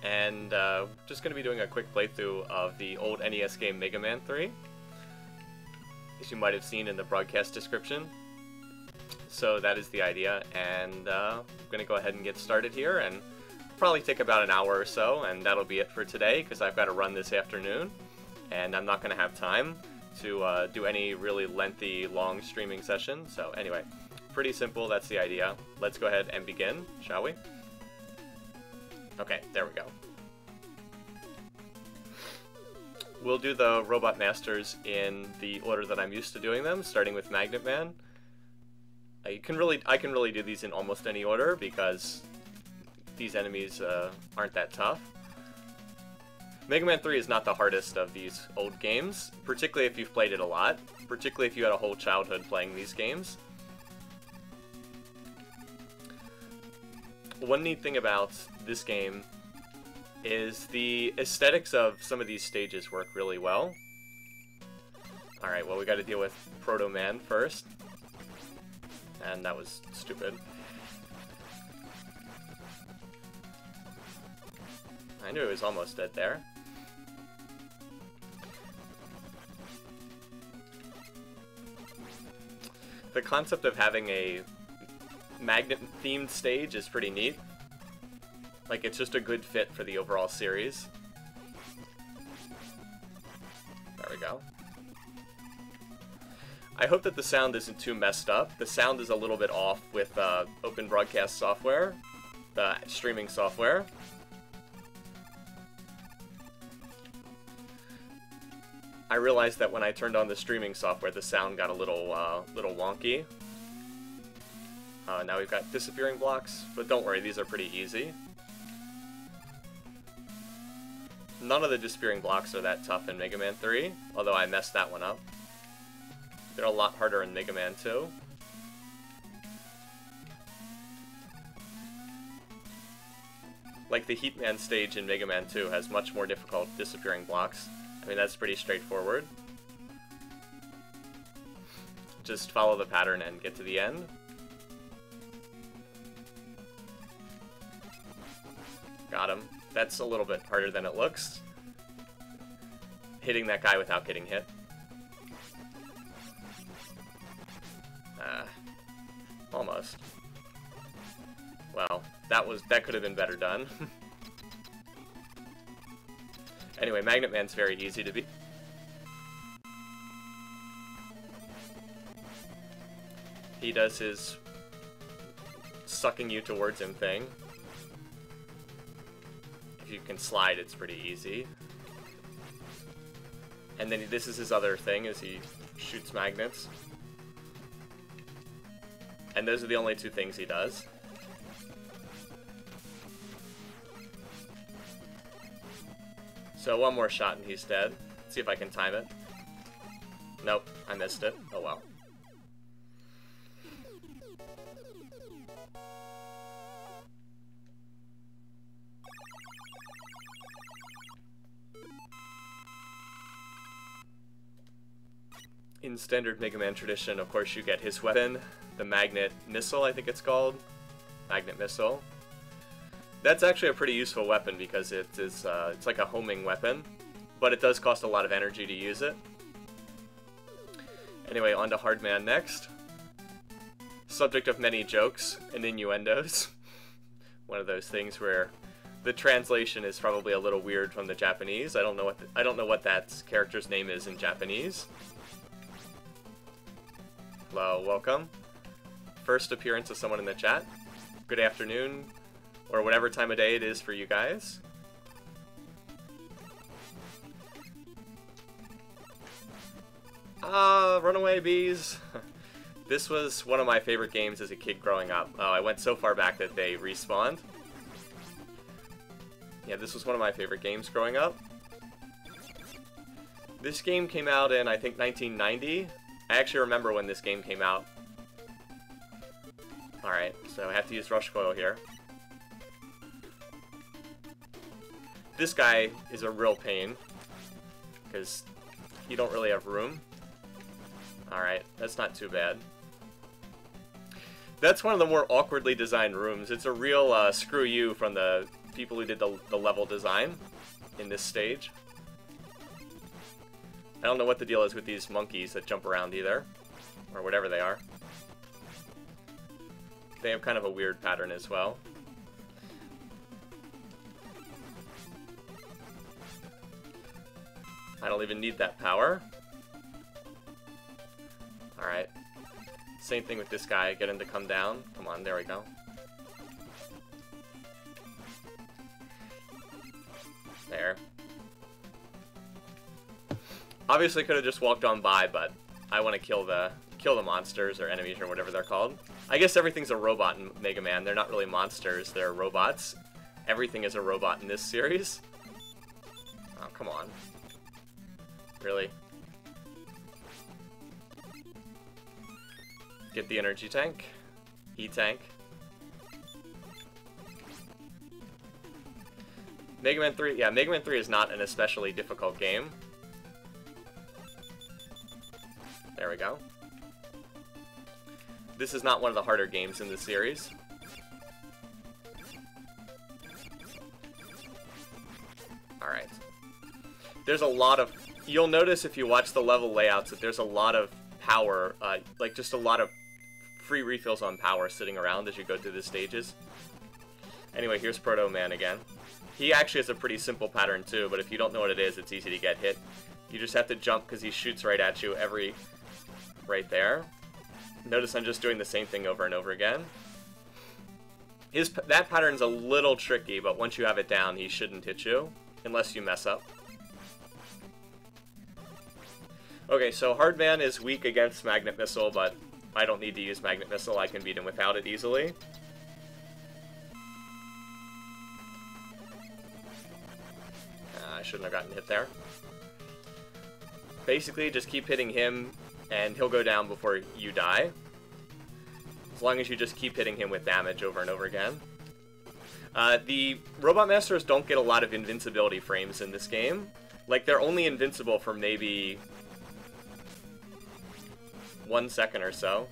and just going to be doing a quick playthrough of the old NES game Mega Man 3, as you might have seen in the broadcast description. So that is the idea, and I'm going to go ahead and get started here, and probably take about an hour or so, and that'll be it for today, because I've got to run this afternoon, and I'm not going to have time to do any really lengthy, long streaming session. So anyway, pretty simple, that's the idea. Let's go ahead and begin, shall we? Okay, there we go. We'll do the Robot Masters in the order that I'm used to doing them, starting with Magnet Man. I can really do these in almost any order because these enemies aren't that tough. Mega Man 3 is not the hardest of these old games, particularly if you've played it a lot, particularly if you had a whole childhood playing these games. One neat thing about this game is the aesthetics of some of these stages work really well. Alright, well, we gotta deal with Proto Man first. And that was stupid. I knew it was almost dead there. The concept of having a magnet-themed stage is pretty neat. Like, it's just a good fit for the overall series. There we go. I hope that the sound isn't too messed up. The sound is a little bit off with Open Broadcast software, the streaming software. I realized that when I turned on the streaming software, the sound got a little wonky. Now we've got disappearing blocks, but don't worry, these are pretty easy. None of the disappearing blocks are that tough in Mega Man 3, although I messed that one up. They're a lot harder in Mega Man 2. Like the Heat Man stage in Mega Man 2 has much more difficult disappearing blocks. I mean, that's pretty straightforward. Just follow the pattern and get to the end. Got him. That's a little bit harder than it looks. Hitting that guy without getting hit. Almost. Well, that could have been better done. Anyway, Magnet Man's very easy to beat. He does his sucking you towards him thing. If you can slide, it's pretty easy. And then this is his other thing, is he shoots magnets. And those are the only two things he does. So one more shot and he's dead. Let's see if I can time it. Nope, I missed it. Oh well. In standard Mega Man tradition, of course, you get his weapon, the Magnet Missile, I think it's called. Magnet Missile. That's actually a pretty useful weapon because it's like a homing weapon, but it does cost a lot of energy to use it. Anyway, on to Hard Man next. Subject of many jokes and innuendos. One of those things where the translation is probably a little weird from the Japanese. I don't know what that character's name is in Japanese. Hello, welcome. First appearance of someone in the chat. Good afternoon, or whatever time of day it is for you guys. Runaway bees. This was one of my favorite games as a kid growing up. Oh, I went so far back that they respawned. Yeah, this was one of my favorite games growing up. This game came out in, I think, 1990. I actually remember when this game came out. Alright, so I have to use Rush Coil here. This guy is a real pain, because you don't really have room. Alright, that's not too bad. That's one of the more awkwardly designed rooms. It's a real screw you from the people who did the level design in this stage. I don't know what the deal is with these monkeys that jump around either, or whatever they are. They have kind of a weird pattern as well. I don't even need that power. Alright. Same thing with this guy. Get him to come down. Come on, there we go. There. Obviously could have just walked on by, but I want to kill the monsters or enemies or whatever they're called. I guess everything's a robot in Mega Man. They're not really monsters, they're robots. Everything is a robot in this series. Oh, come on. Really? Get the energy tank. E-tank. Mega Man 3, yeah, Mega Man 3 is not an especially difficult game. There we go. This is not one of the harder games in the series. Alright. There's a lot of... You'll notice if you watch the level layouts that there's a lot of power, like just a lot of free refills on power sitting around as you go through the stages. Anyway, here's Proto Man again. He actually has a pretty simple pattern too, but if you don't know what it is, it's easy to get hit. You just have to jump because he shoots right at you every... right there. Notice I'm just doing the same thing over and over again. That pattern's a little tricky, but once you have it down, he shouldn't hit you, unless you mess up. Okay, so Hard Man is weak against Magnet Missile, but I don't need to use Magnet Missile. I can beat him without it easily. I shouldn't have gotten hit there. Basically, just keep hitting him, and he'll go down before you die. As long as you just keep hitting him with damage over and over again. The Robot Masters don't get a lot of invincibility frames in this game. Like, they're only invincible for maybe 1 second or so.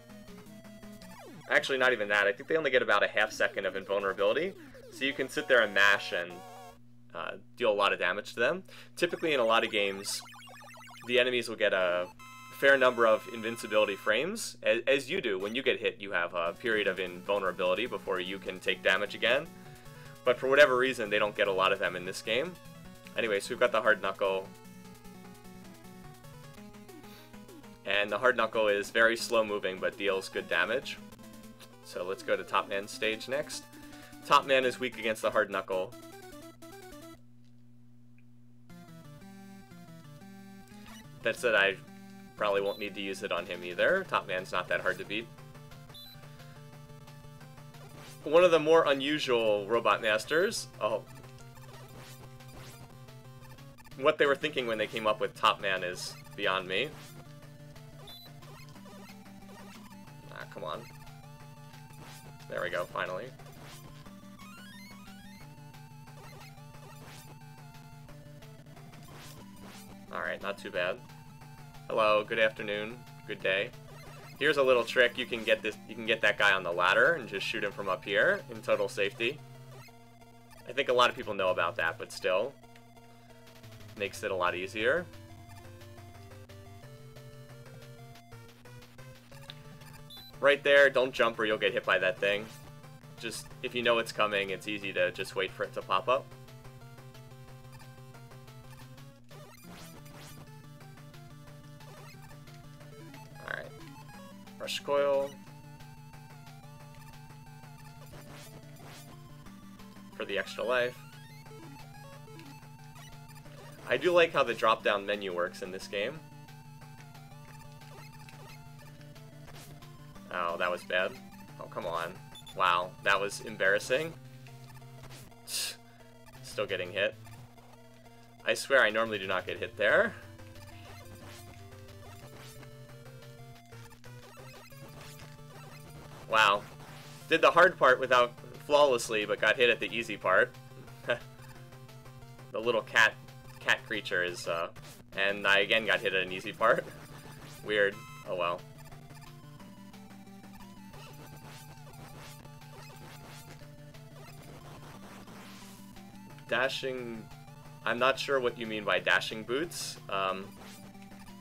Actually, not even that. I think they only get about a half second of invulnerability. So you can sit there and mash and deal a lot of damage to them. Typically, in a lot of games, the enemies will get a fair number of invincibility frames. As you do, when you get hit, you have a period of invulnerability before you can take damage again. But for whatever reason, they don't get a lot of them in this game. Anyway, so we've got the Hard Knuckle. And the Hard Knuckle is very slow moving, but deals good damage. So let's go to Top Man's stage next. Top Man is weak against the Hard Knuckle. That said, I probably won't need to use it on him either. Top Man's not that hard to beat. One of the more unusual Robot Masters. Oh. What they were thinking when they came up with Top Man is beyond me. Ah, come on. There we go, finally. Alright, not too bad. Hello, good afternoon, good day. Here's a little trick. You can get that guy on the ladder and just shoot him from up here in total safety. I think a lot of people know about that, but still makes it a lot easier. Right there, don't jump or you'll get hit by that thing. Just, if you know it's coming, it's easy to just wait for it to pop up. Alright. Rush coil. For the extra life. I do like how the drop-down menu works in this game. Oh, that was bad. Oh, come on. Wow, that was embarrassing. Still getting hit. I swear I normally do not get hit there. Wow. Did the hard part without flawlessly, but got hit at the easy part. The little cat creature is, and I again got hit at an easy part. Weird. Oh well. Dashing... I'm not sure what you mean by dashing boots.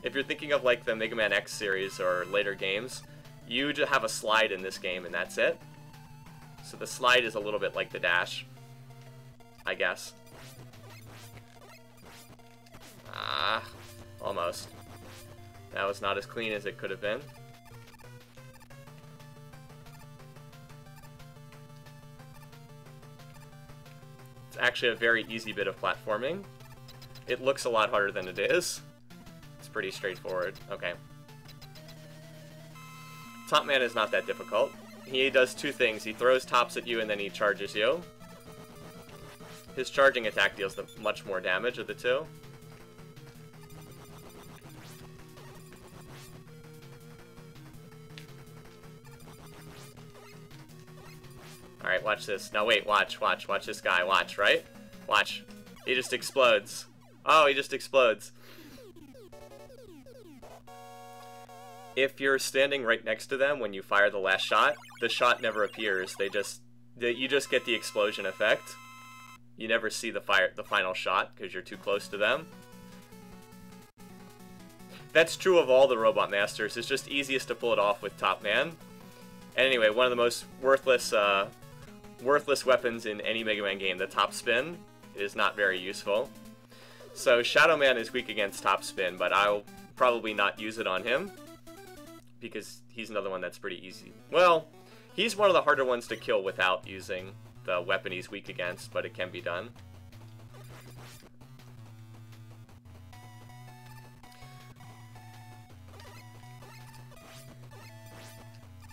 If you're thinking of like the Mega Man X series or later games, you just have a slide in this game and that's it. So the slide is a little bit like the dash, I guess. Ah, almost. That was not as clean as it could have been. It's actually a very easy bit of platforming. It looks a lot harder than it is. It's pretty straightforward. Okay. Top Man is not that difficult. He does two things. He throws tops at you and then he charges you. His charging attack deals the much more damage of the two. Alright, watch this. Now wait, watch this guy, watch, right? Watch. He just explodes. Oh, he just explodes. If you're standing right next to them when you fire the last shot, the shot never appears. You just get the explosion effect. You never see the final shot because you're too close to them. That's true of all the Robot Masters. It's just easiest to pull it off with Top Man. And anyway, one of the most worthless weapons in any Mega Man game, the top spin, is not very useful. So Shadow Man is weak against top spin, but I'll probably not use it on him because he's another one that's pretty easy. Well, he's one of the harder ones to kill without using the weapon he's weak against, but it can be done.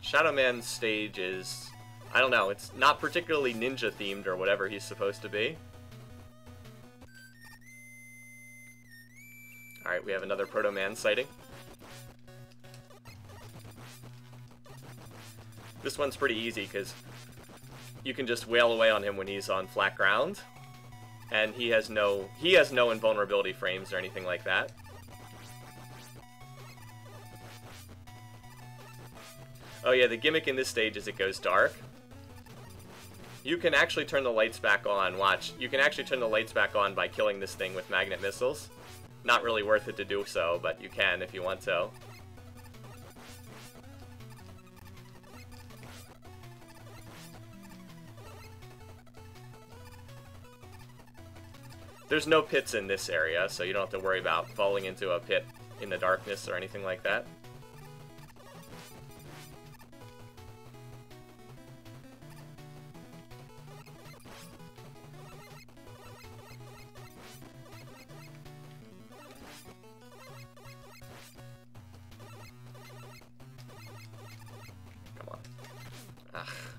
Shadow Man's stage is, I don't know, it's not particularly ninja themed or whatever he's supposed to be. Alright, we have another Proto Man sighting. This one's pretty easy because you can just wail away on him when he's on flat ground. And he has no invulnerability frames or anything like that. Oh yeah, the gimmick in this stage is it goes dark. You can actually turn the lights back on, watch. You can actually turn the lights back on by killing this thing with magnet missiles. Not really worth it to do so, but you can if you want to. There's no pits in this area, so you don't have to worry about falling into a pit in the darkness or anything like that.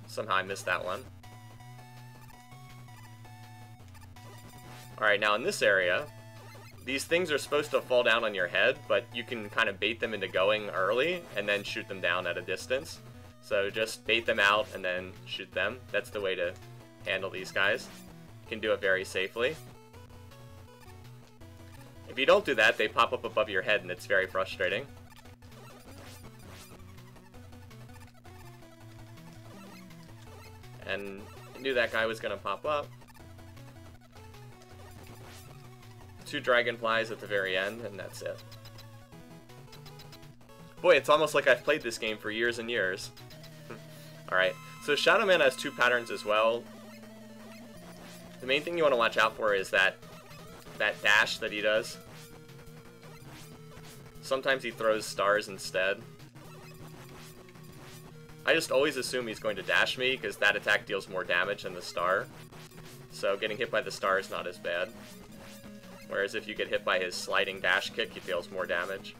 Somehow I missed that one. Alright, now in this area, these things are supposed to fall down on your head, but you can kind of bait them into going early and then shoot them down at a distance. So just bait them out and then shoot them. That's the way to handle these guys. You can do it very safely. If you don't do that, they pop up above your head and it's very frustrating. And I knew that guy was going to pop up. 2 dragonflies at the very end, and that's it. Boy, it's almost like I've played this game for years and years. Alright, so Shadow Man has 2 patterns as well. The main thing you want to watch out for is that dash that he does. Sometimes he throws stars instead. I just always assume he's going to dash me, because that attack deals more damage than the star. So getting hit by the star is not as bad. Whereas if you get hit by his sliding dash kick, he deals more damage.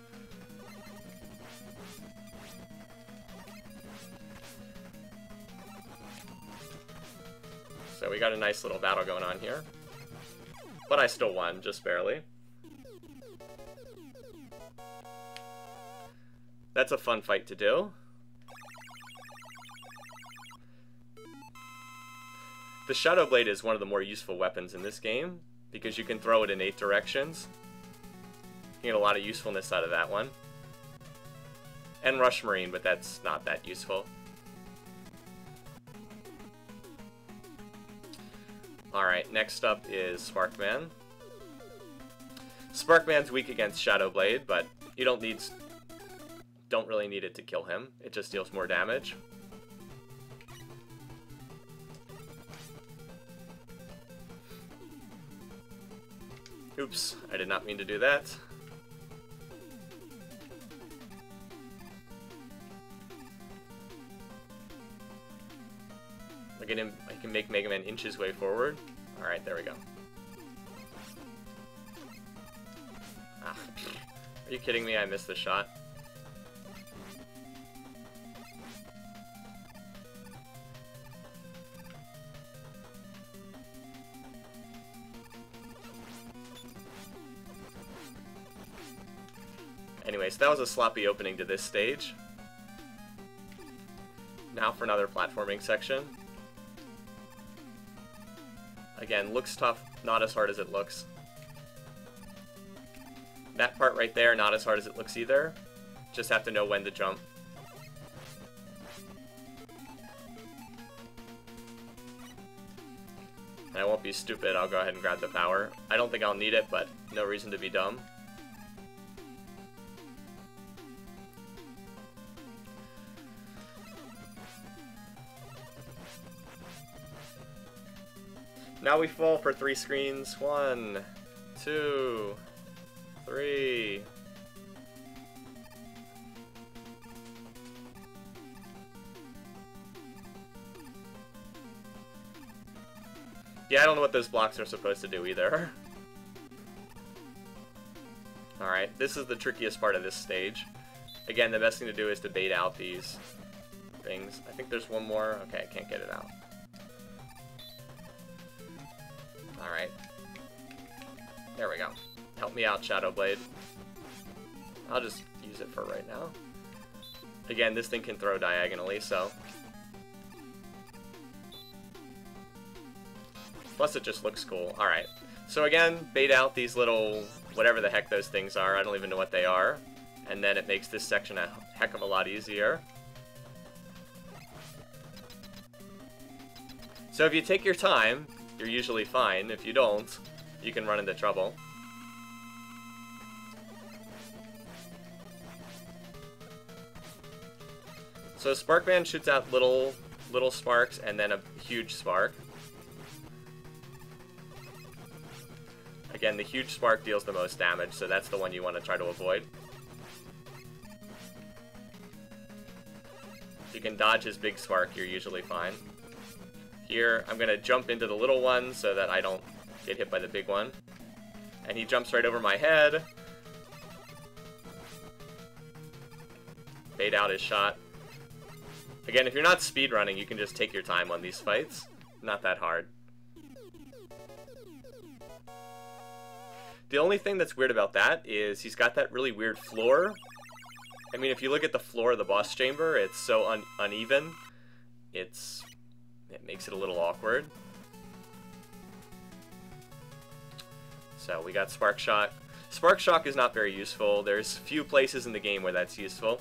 So we got a nice little battle going on here. But I still won, just barely. That's a fun fight to do. The Shadow Blade is one of the more useful weapons in this game, because you can throw it in 8 directions. You get a lot of usefulness out of that one. And Rush Marine, but that's not that useful. Alright, next up is Sparkman. Sparkman's weak against Shadow Blade, but you don't really need it to kill him. It just deals more damage. Oops, I did not mean to do that. Look at him, I can make Mega Man inch his way forward. Alright, there we go. Ah, are you kidding me? I missed the shot. Anyways, that was a sloppy opening to this stage. Now for another platforming section. Again, looks tough, not as hard as it looks. That part right there, not as hard as it looks either. Just have to know when to jump. And I won't be stupid, I'll go ahead and grab the power. I don't think I'll need it, but no reason to be dumb. Now we fall for 3 screens. 1, 2, 3. Yeah, I don't know what those blocks are supposed to do either. Alright, this is the trickiest part of this stage. Again, the best thing to do is to bait out these things. I think there's one more. Okay, I can't get it out. Alright. There we go. Help me out, Shadow Blade. I'll just use it for right now. Again, this thing can throw diagonally, so... Plus it just looks cool. Alright. So again, bait out these little... whatever the heck those things are. I don't even know what they are. And then it makes this section a heck of a lot easier. So if you take your time... you're usually fine. If you don't, you can run into trouble. So Sparkman shoots out little sparks and then a huge spark. Again, the huge spark deals the most damage, so that's the one you want to try to avoid. If you can dodge his big spark, you're usually fine. Here, I'm going to jump into the little one so that I don't get hit by the big one. And he jumps right over my head. Bait out his shot. Again, if you're not speedrunning, you can just take your time on these fights. Not that hard. The only thing that's weird about that is he's got that really weird floor. I mean, if you look at the floor of the boss chamber, it's so uneven. It makes it a little awkward. So we got Spark Shock. Spark Shock is not very useful. There's few places in the game where that's useful.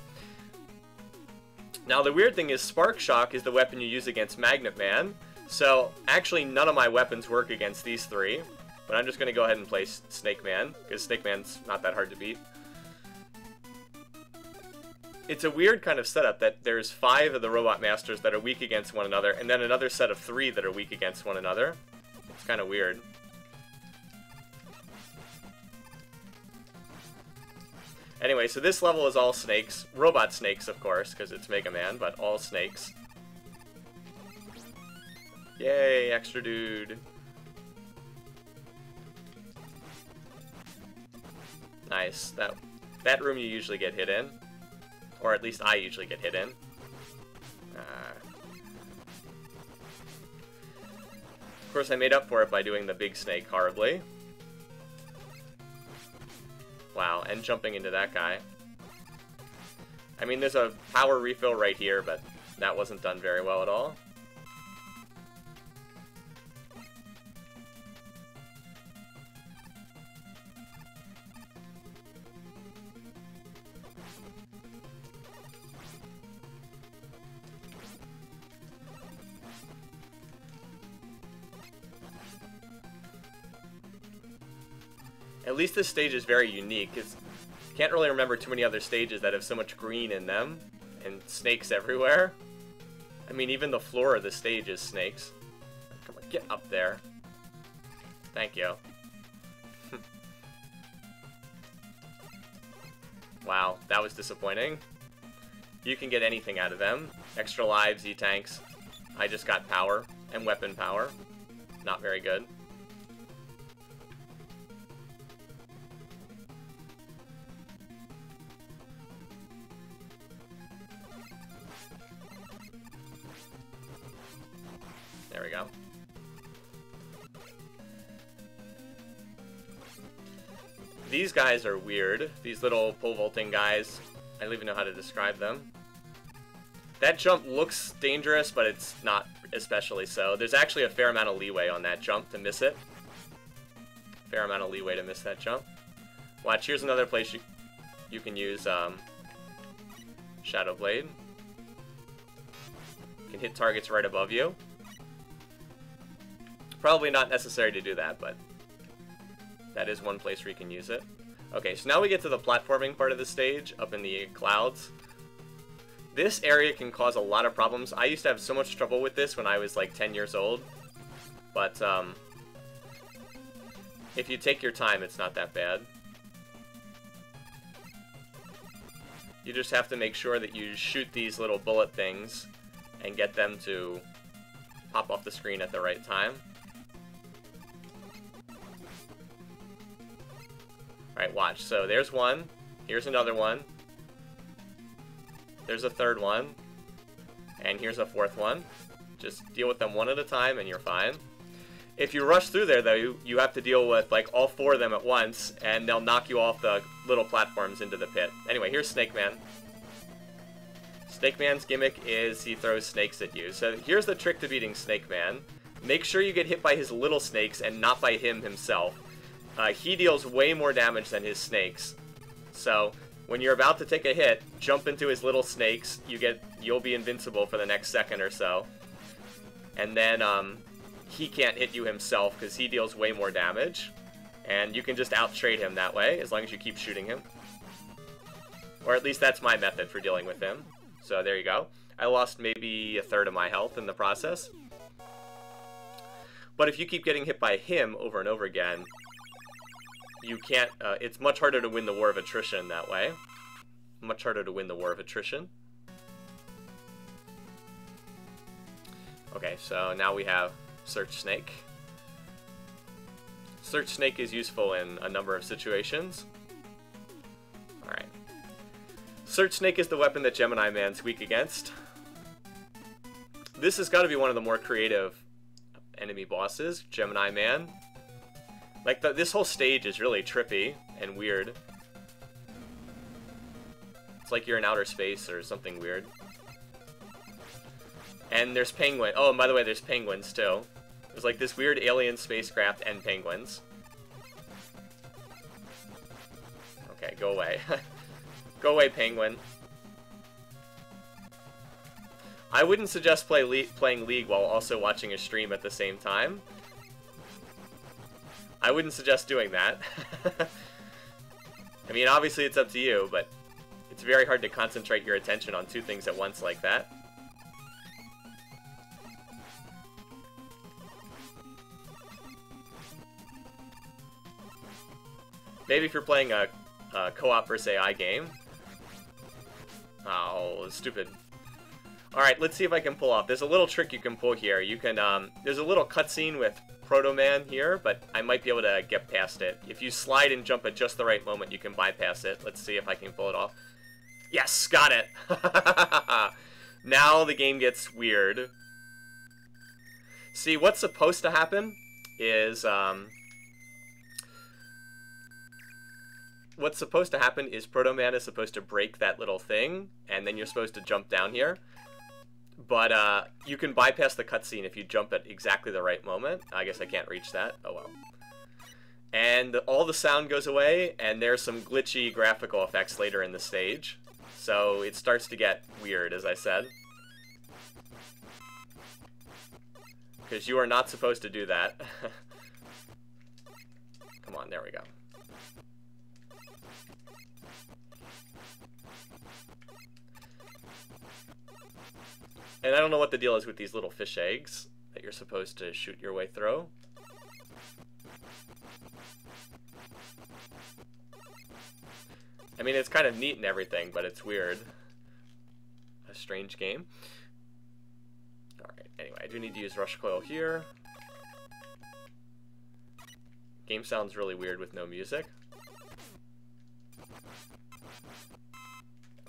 Now the weird thing is Spark Shock is the weapon you use against Magnet Man. So actually none of my weapons work against these three. But I'm just going to go ahead and play Snake Man, because Snake Man's not that hard to beat. It's a weird kind of setup that there's 5 of the Robot Masters that are weak against one another, and then another set of 3 that are weak against one another. It's kind of weird. Anyway, so this level is all snakes. Robot snakes, of course, because it's Mega Man, but all snakes. Yay, extra dude. Nice. That room you usually get hit in. Or at least I usually get hit in. Of course, I made up for it by doing the big snake horribly. Wow, and jumping into that guy. I mean, there's a power refill right here, but that wasn't done very well at all. At least this stage is very unique. Can't really remember too many other stages that have so much green in them and snakes everywhere. I mean, even the floor of the stage is snakes. Come on, get up there. Thank you. Wow, that was disappointing. You can get anything out of them. Extra lives, E-tanks. I just got power and weapon power. Not very good. There we go. These guys are weird. These little pole vaulting guys. I don't even know how to describe them. That jump looks dangerous, but it's not especially so. There's actually a fair amount of leeway on that jump to miss it. Fair amount of leeway to miss that jump. Watch, here's another place you can use Shadow Blade. You can hit targets right above you. Probably not necessary to do that, but that is one place where you can use it. Okay, so now we get to the platforming part of the stage, up in the clouds. This area can cause a lot of problems. I used to have so much trouble with this when I was like 10 years old. But if you take your time, it's not that bad. You just have to make sure that you shoot these little bullet things and get them to pop off the screen at the right time. Alright, watch. So there's one. Here's another one. There's a third one. And here's a fourth one. Just deal with them one at a time and you're fine. If you rush through there, though, you have to deal with, like, all four of them at once, and they'll knock you off the little platforms into the pit. Anyway, here's Snake Man. Snake Man's gimmick is he throws snakes at you. So here's the trick to beating Snake Man. Make sure you get hit by his little snakes and not by him himself. He deals way more damage than his snakes. So when you're about to take a hit, jump into his little snakes. You'll be invincible for the next second or so. And then he can't hit you himself because he deals way more damage. And you can just out-trade him that way as long as you keep shooting him. Or at least that's my method for dealing with him. So there you go. I lost maybe a third of my health in the process. But if you keep getting hit by him over and over again, you can't, it's much harder to win the war of attrition that way. Much harder to win the war of attrition. Okay, so now we have Search Snake. Search Snake is useful in a number of situations. Alright. Search Snake is the weapon that Gemini Man's weak against. This has got to be one of the more creative enemy bosses, Gemini Man. Like, this whole stage is really trippy and weird. It's like you're in outer space or something weird. And there's penguin. Oh, and by the way, there's penguins, too. There's, like, this weird alien spacecraft and penguins. Okay, go away. Go away, penguin. I wouldn't suggest playing League while also watching a stream at the same time. I wouldn't suggest doing that. I mean, obviously it's up to you, but it's very hard to concentrate your attention on two things at once like that. Maybe if you're playing a co-op versus AI game. Oh, stupid. Alright, let's see if I can pull off. There's a little trick you can pull here. You can, there's a little cutscene with Proto Man here, but I might be able to get past it. If you slide and jump at just the right moment, you can bypass it. Let's see if I can pull it off. Yes, got it! Now the game gets weird. See, what's supposed to happen is, what's supposed to happen is Proto Man is supposed to break that little thing, and then you're supposed to jump down here. But you can bypass the cutscene if you jump at exactly the right moment. I guess I can't reach that. Oh well. And all the sound goes away, and there's some glitchy graphical effects later in the stage. So it starts to get weird, as I said. Because you are not supposed to do that. Come on, there we go. And I don't know what the deal is with these little fish eggs that you're supposed to shoot your way through. I mean, it's kind of neat and everything, but it's weird. A strange game. Alright, anyway, I do need to use Rush Coil here. Game sounds really weird with no music.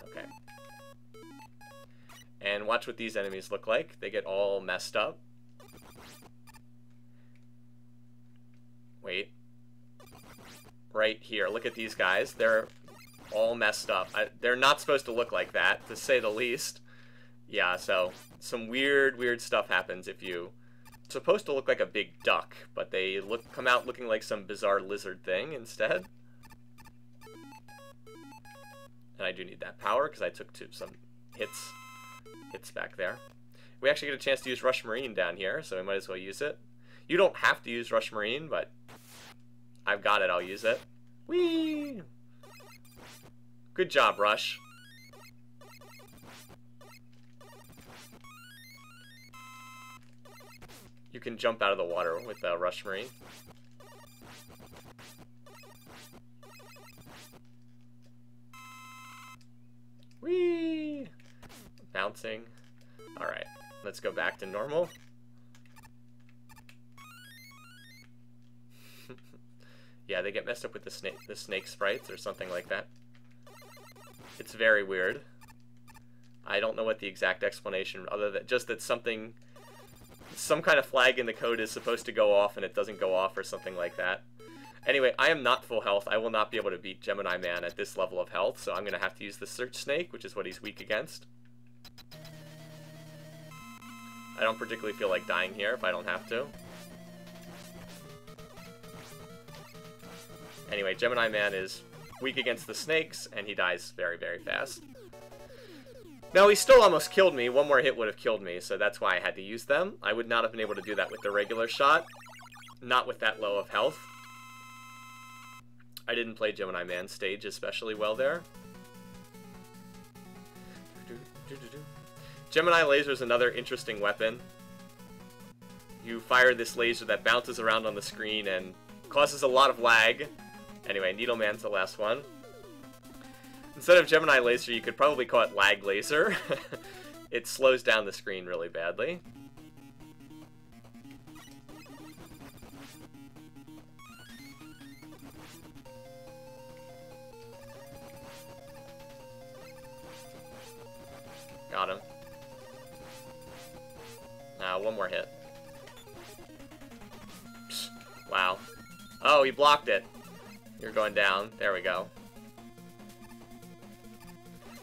Okay. And watch what these enemies look like. They get all messed up. Wait. Right here, look at these guys. They're all messed up. They're not supposed to look like that, to say the least. Yeah, so some weird stuff happens if you... It's supposed to look like a big duck, but they come out looking like some bizarre lizard thing instead. And I do need that power because I took some hits back there. We actually get a chance to use Rush Marine down here, so we might as well use it. You don't have to use Rush Marine, but I've got it, I'll use it. Whee! Good job, Rush. You can jump out of the water with the Rush Marine. Whee! Bouncing. Alright, let's go back to normal. Yeah, they get messed up with the snake sprites or something like that. It's very weird. I don't know what the exact explanation, other than just that some kind of flag in the code is supposed to go off and it doesn't go off or something like that. Anyway, I am not full health. I will not be able to beat Gemini Man at this level of health, so I'm going to have to use the Search Snake, which is what he's weak against. I don't particularly feel like dying here if I don't have to. Anyway, Gemini Man is weak against the snakes, and he dies very fast. Now, he still almost killed me. One more hit would have killed me, so that's why I had to use them. I would not have been able to do that with the regular shot. Not with that low of health. I didn't play Gemini Man stage especially well there. Gemini laser is another interesting weapon. You fire this laser that bounces around on the screen and causes a lot of lag. Anyway, Needle Man's the last one. Instead of Gemini laser, you could probably call it lag laser. It slows down the screen really badly. Got him. Now, one more hit. Psst. Wow. Oh, he blocked it. You're going down. There we go.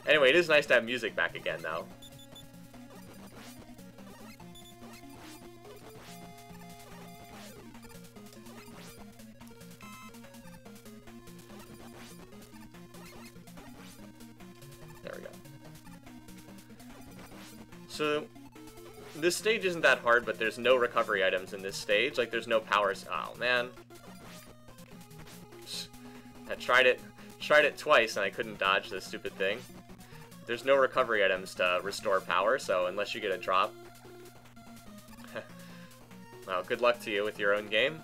Anyway, it is nice to have music back again, though. There we go. So, this stage isn't that hard, but there's no recovery items in this stage. Like, there's no powers. Oh, man. I tried it twice, and I couldn't dodge this stupid thing. There's no recovery items to restore power, so unless you get a drop... Well, good luck to you with your own game.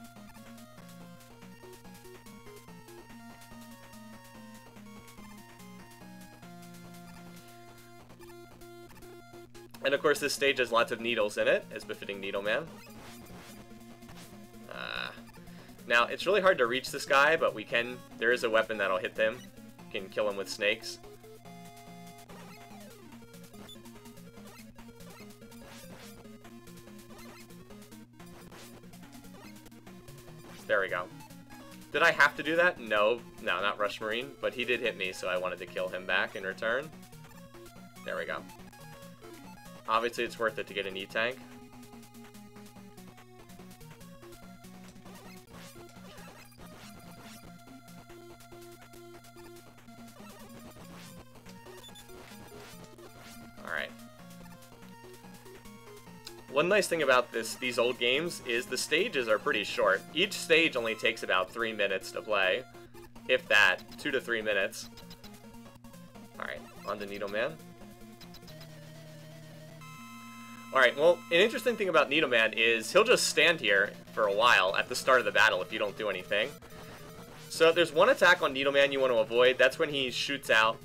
And of course, this stage has lots of needles in it, as befitting Needle Man. Now, it's really hard to reach this guy, but there is a weapon that'll hit them. You can kill him with snakes. There we go. Did I have to do that? No, not Rush Marine, but he did hit me, so I wanted to kill him back in return. There we go. Obviously, it's worth it to get an E-Tank. Alright. One nice thing about these old games is the stages are pretty short. Each stage only takes about 3 minutes to play. If that, 2 to 3 minutes. Alright, on to Needle Man. Alright, well, an interesting thing about Needle Man is he'll just stand here for a while at the start of the battle if you don't do anything. So there's one attack on Needle Man you want to avoid. That's when he shoots out.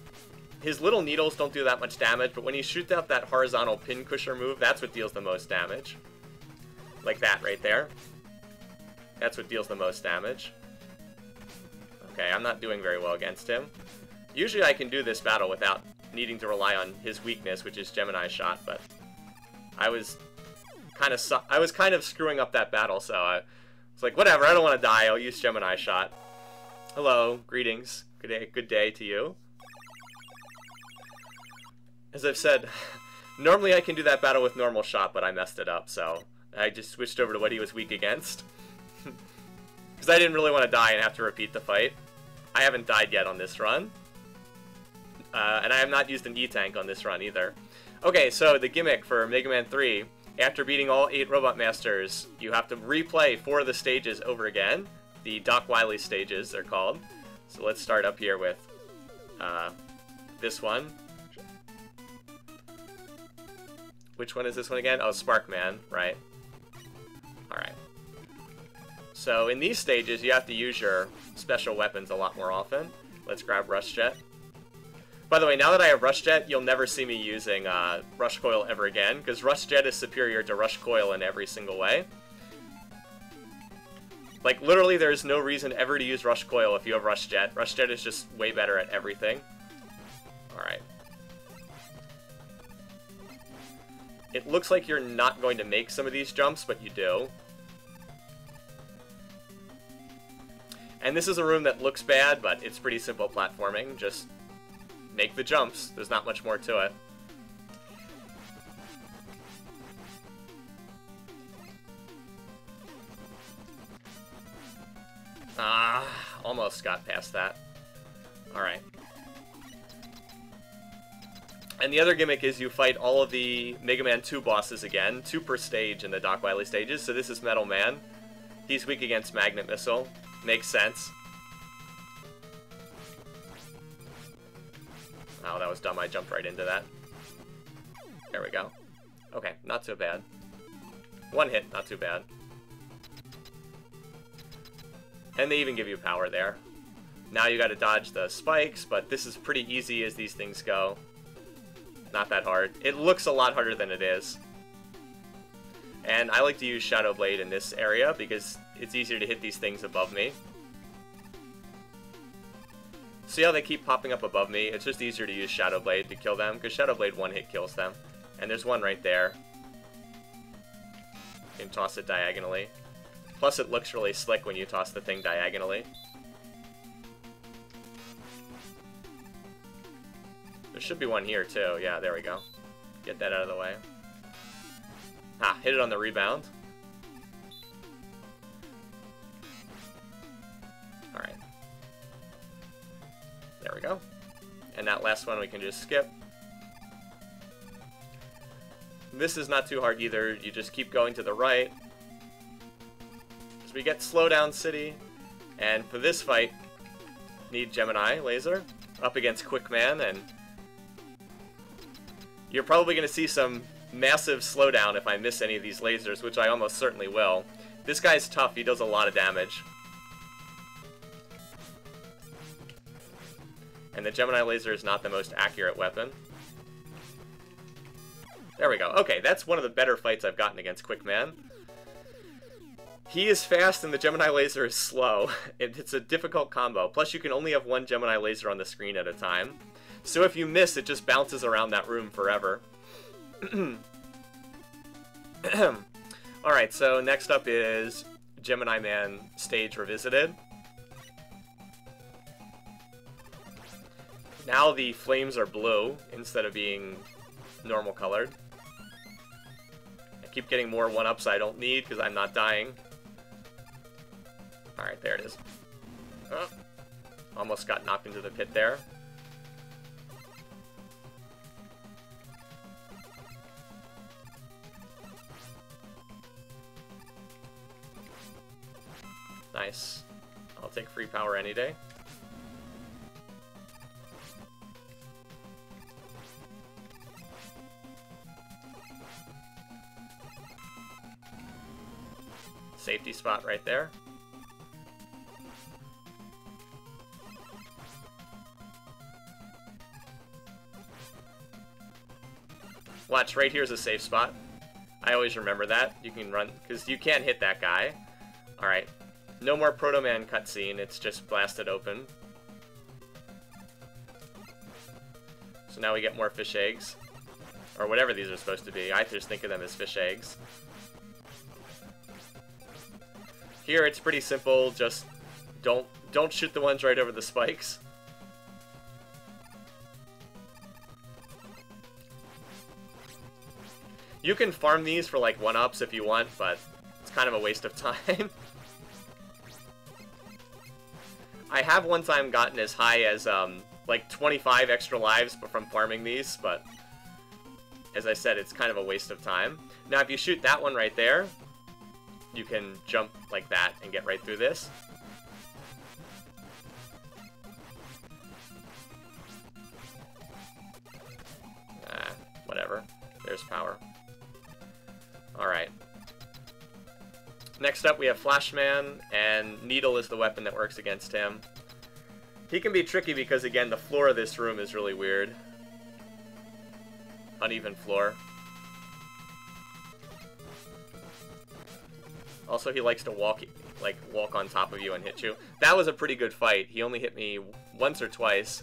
His little needles don't do that much damage, but when he shoots out that horizontal pin pusher move, that's what deals the most damage. Like that right there. That's what deals the most damage. Okay, I'm not doing very well against him. Usually I can do this battle without needing to rely on his weakness, which is Gemini Shot, but I was kind of screwing up that battle, so I was like, whatever, I don't want to die, I'll use Gemini Shot. Hello, greetings. Good day to you. As I've said, normally I can do that battle with normal shot, but I messed it up, so I just switched over to what he was weak against. Because I didn't really want to die and have to repeat the fight. I haven't died yet on this run. And I have not used an E-Tank on this run either. Okay, so the gimmick for Mega Man 3, after beating all 8 Robot Masters, you have to replay 4 of the stages over again. The Doc Wily stages, they're called. So let's start up here with this one. Which one is this one again? Oh, Spark Man, right. Alright. So in these stages, you have to use your special weapons a lot more often. Let's grab Rush Jet. By the way, now that I have Rush Jet, you'll never see me using Rush Coil ever again, because Rush Jet is superior to Rush Coil in every single way. Like, literally, there's no reason ever to use Rush Coil if you have Rush Jet. Rush Jet is just way better at everything. Alright. It looks like you're not going to make some of these jumps, but you do. And this is a room that looks bad, but it's pretty simple platforming. Just make the jumps. There's not much more to it. Almost got past that. Alright. And the other gimmick is you fight all of the Mega Man 2 bosses again, 2 per stage in the Doc Wily stages. So this is Metal Man. He's weak against Magnet Missile. Makes sense. Oh, that was dumb. I jumped right into that. There we go. Okay, not so bad. One hit, not too bad. And they even give you power there. Now you gotta dodge the spikes, but this is pretty easy as these things go. Not that hard. It looks a lot harder than it is. And I like to use Shadow Blade in this area because it's easier to hit these things above me. See how they keep popping up above me? It's just easier to use Shadow Blade to kill them, because Shadow Blade one-hit kills them. And there's one right there. You can toss it diagonally. Plus it looks really slick when you toss the thing diagonally. There should be one here too. Yeah, there we go. Get that out of the way. Ah, hit it on the rebound. Alright. There we go. And that last one we can just skip. This is not too hard either. You just keep going to the right. So we get Slowdown City. And for this fight, need Gemini Laser up against Quick Man, and you're probably going to see some massive slowdown if I miss any of these lasers, which I almost certainly will. This guy's tough. He does a lot of damage. And the Gemini Laser is not the most accurate weapon. There we go. Okay, that's one of the better fights I've gotten against Quick Man. He is fast and the Gemini Laser is slow. It's a difficult combo. Plus, you can only have one Gemini Laser on the screen at a time. So if you miss, it just bounces around that room forever. Alright, so next up is Gemini Man Stage Revisited. Now the flames are blue instead of being normal colored. I keep getting more one-ups I don't need because I'm not dying. Alright, there it is. Oh, almost got knocked into the pit there. Nice. I'll take free power any day. Safety spot right there. Watch, right here's a safe spot. I always remember that. You can run, because you can't hit that guy. Alright. No more Proto Man cutscene, it's just blasted open. So now we get more fish eggs. Or whatever these are supposed to be. I just think of them as fish eggs. Here it's pretty simple, just don't shoot the ones right over the spikes. You can farm these for like 1-ups if you want, but it's kind of a waste of time. I have one time gotten as high as like 25 extra lives from farming these, but as I said, it's kind of a waste of time. Now if you shoot that one right there, you can jump like that and get right through this. Whatever. There's power. Alright. Next up we have Flashman, and Needle is the weapon that works against him. He can be tricky because, again, the floor of this room is really weird. Uneven floor. Also, he likes to walk on top of you and hit you. That was a pretty good fight. He only hit me once or twice.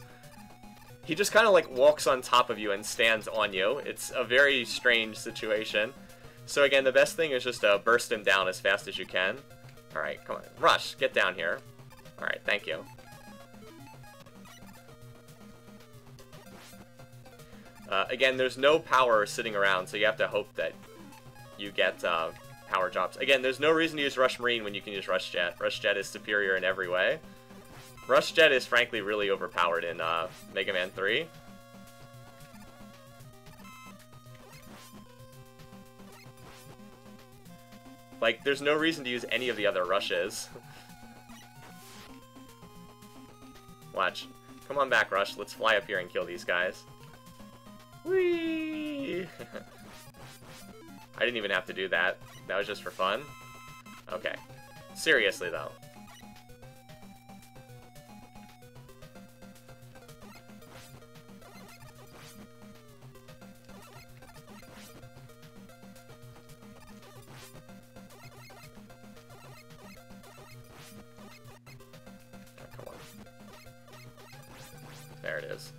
He just kind of like walks on top of you and stands on you. It's a very strange situation. So again, the best thing is just to burst him down as fast as you can. Alright, come on. Rush, get down here. Alright, thank you. Again, there's no power sitting around, so you have to hope that you get power drops. Again, there's no reason to use Rush Marine when you can use Rush Jet. Rush Jet is superior in every way. Rush Jet is frankly really overpowered in Mega Man 3. Like, there's no reason to use any of the other rushes. Watch. Come on back, Rush. Let's fly up here and kill these guys. Whee! I didn't even have to do that. That was just for fun. Okay. Seriously, though. There it is.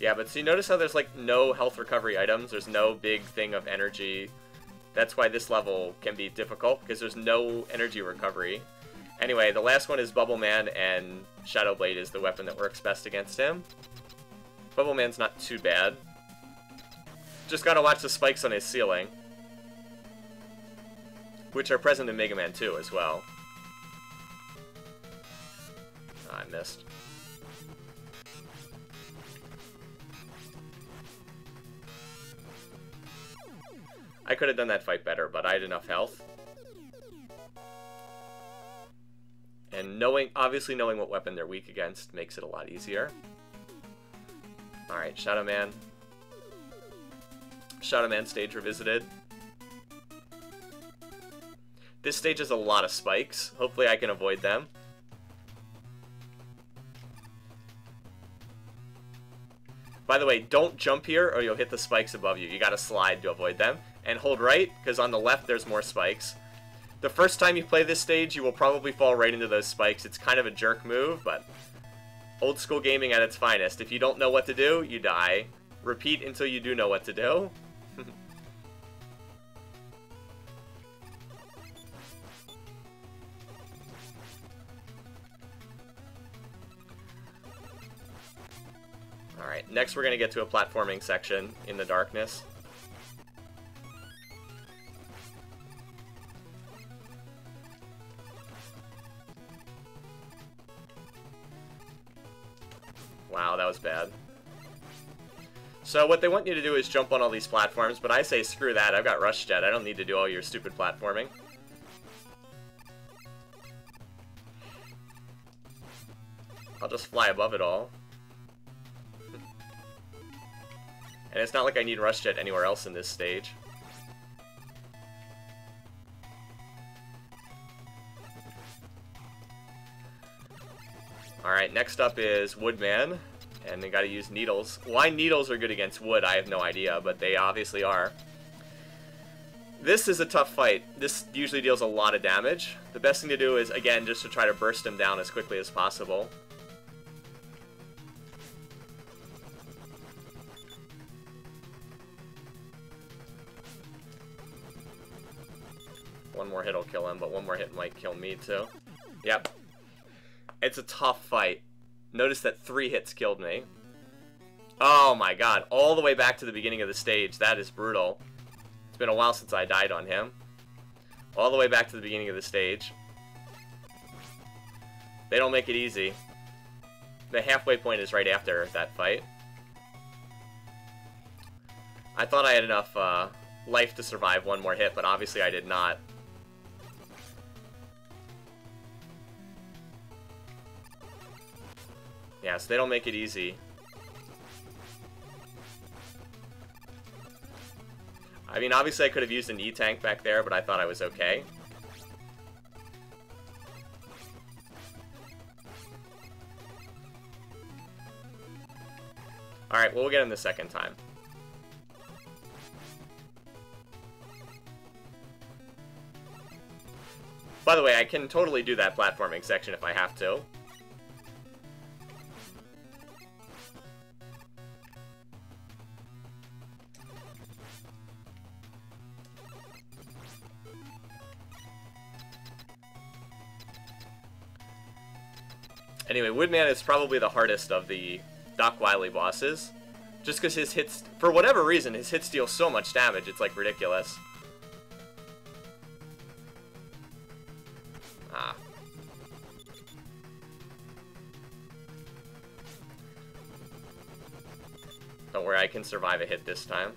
Yeah, but see, notice how there's like no health recovery items. There's no big thing of energy. That's why this level can be difficult, because there's no energy recovery. Anyway, the last one is Bubble Man, and Shadow Blade is the weapon that works best against him. Bubble Man's not too bad. Just gotta watch the spikes on his ceiling, which are present in Mega Man 2 as well. Oh, I missed. I could have done that fight better, but I had enough health. And obviously knowing what weapon they're weak against makes it a lot easier. Alright, Shadow Man. Shadow Man stage revisited. This stage has a lot of spikes. Hopefully I can avoid them. By the way, don't jump here or you'll hit the spikes above you. You gotta slide to avoid them. And hold right, because on the left there's more spikes. The first time you play this stage, you will probably fall right into those spikes. It's kind of a jerk move, but old school gaming at its finest. If you don't know what to do, you die. Repeat until you do know what to do. Alright, next we're going to get to a platforming section in the darkness. Wow, that was bad. So what they want you to do is jump on all these platforms, but I say screw that, I've got Rush Jet, I don't need to do all your stupid platforming. I'll just fly above it all. And it's not like I need Rush Jet anywhere else in this stage. Alright, next up is Woodman. And they gotta use needles. Why needles are good against wood, I have no idea, but they obviously are. This is a tough fight. This usually deals a lot of damage. The best thing to do is, again, just to try to burst him down as quickly as possible. One more hit will kill him, but one more hit might kill me too. Yep. It's a tough fight. Notice that 3 hits killed me. Oh my god. All the way back to the beginning of the stage. That is brutal. It's been a while since I died on him. All the way back to the beginning of the stage. They don't make it easy. The halfway point is right after that fight. I thought I had enough life to survive one more hit, but obviously I did not. Yeah, so they don't make it easy. I mean, obviously I could have used an E-tank back there, but I thought I was okay. Alright, well, we'll get him the second time. By the way, I can totally do that platforming section if I have to. Anyway, Woodman is probably the hardest of the Doc Wily bosses. Just because his hits, for whatever reason, his hits deal so much damage, it's like ridiculous. Ah. Don't worry, I can survive a hit this time.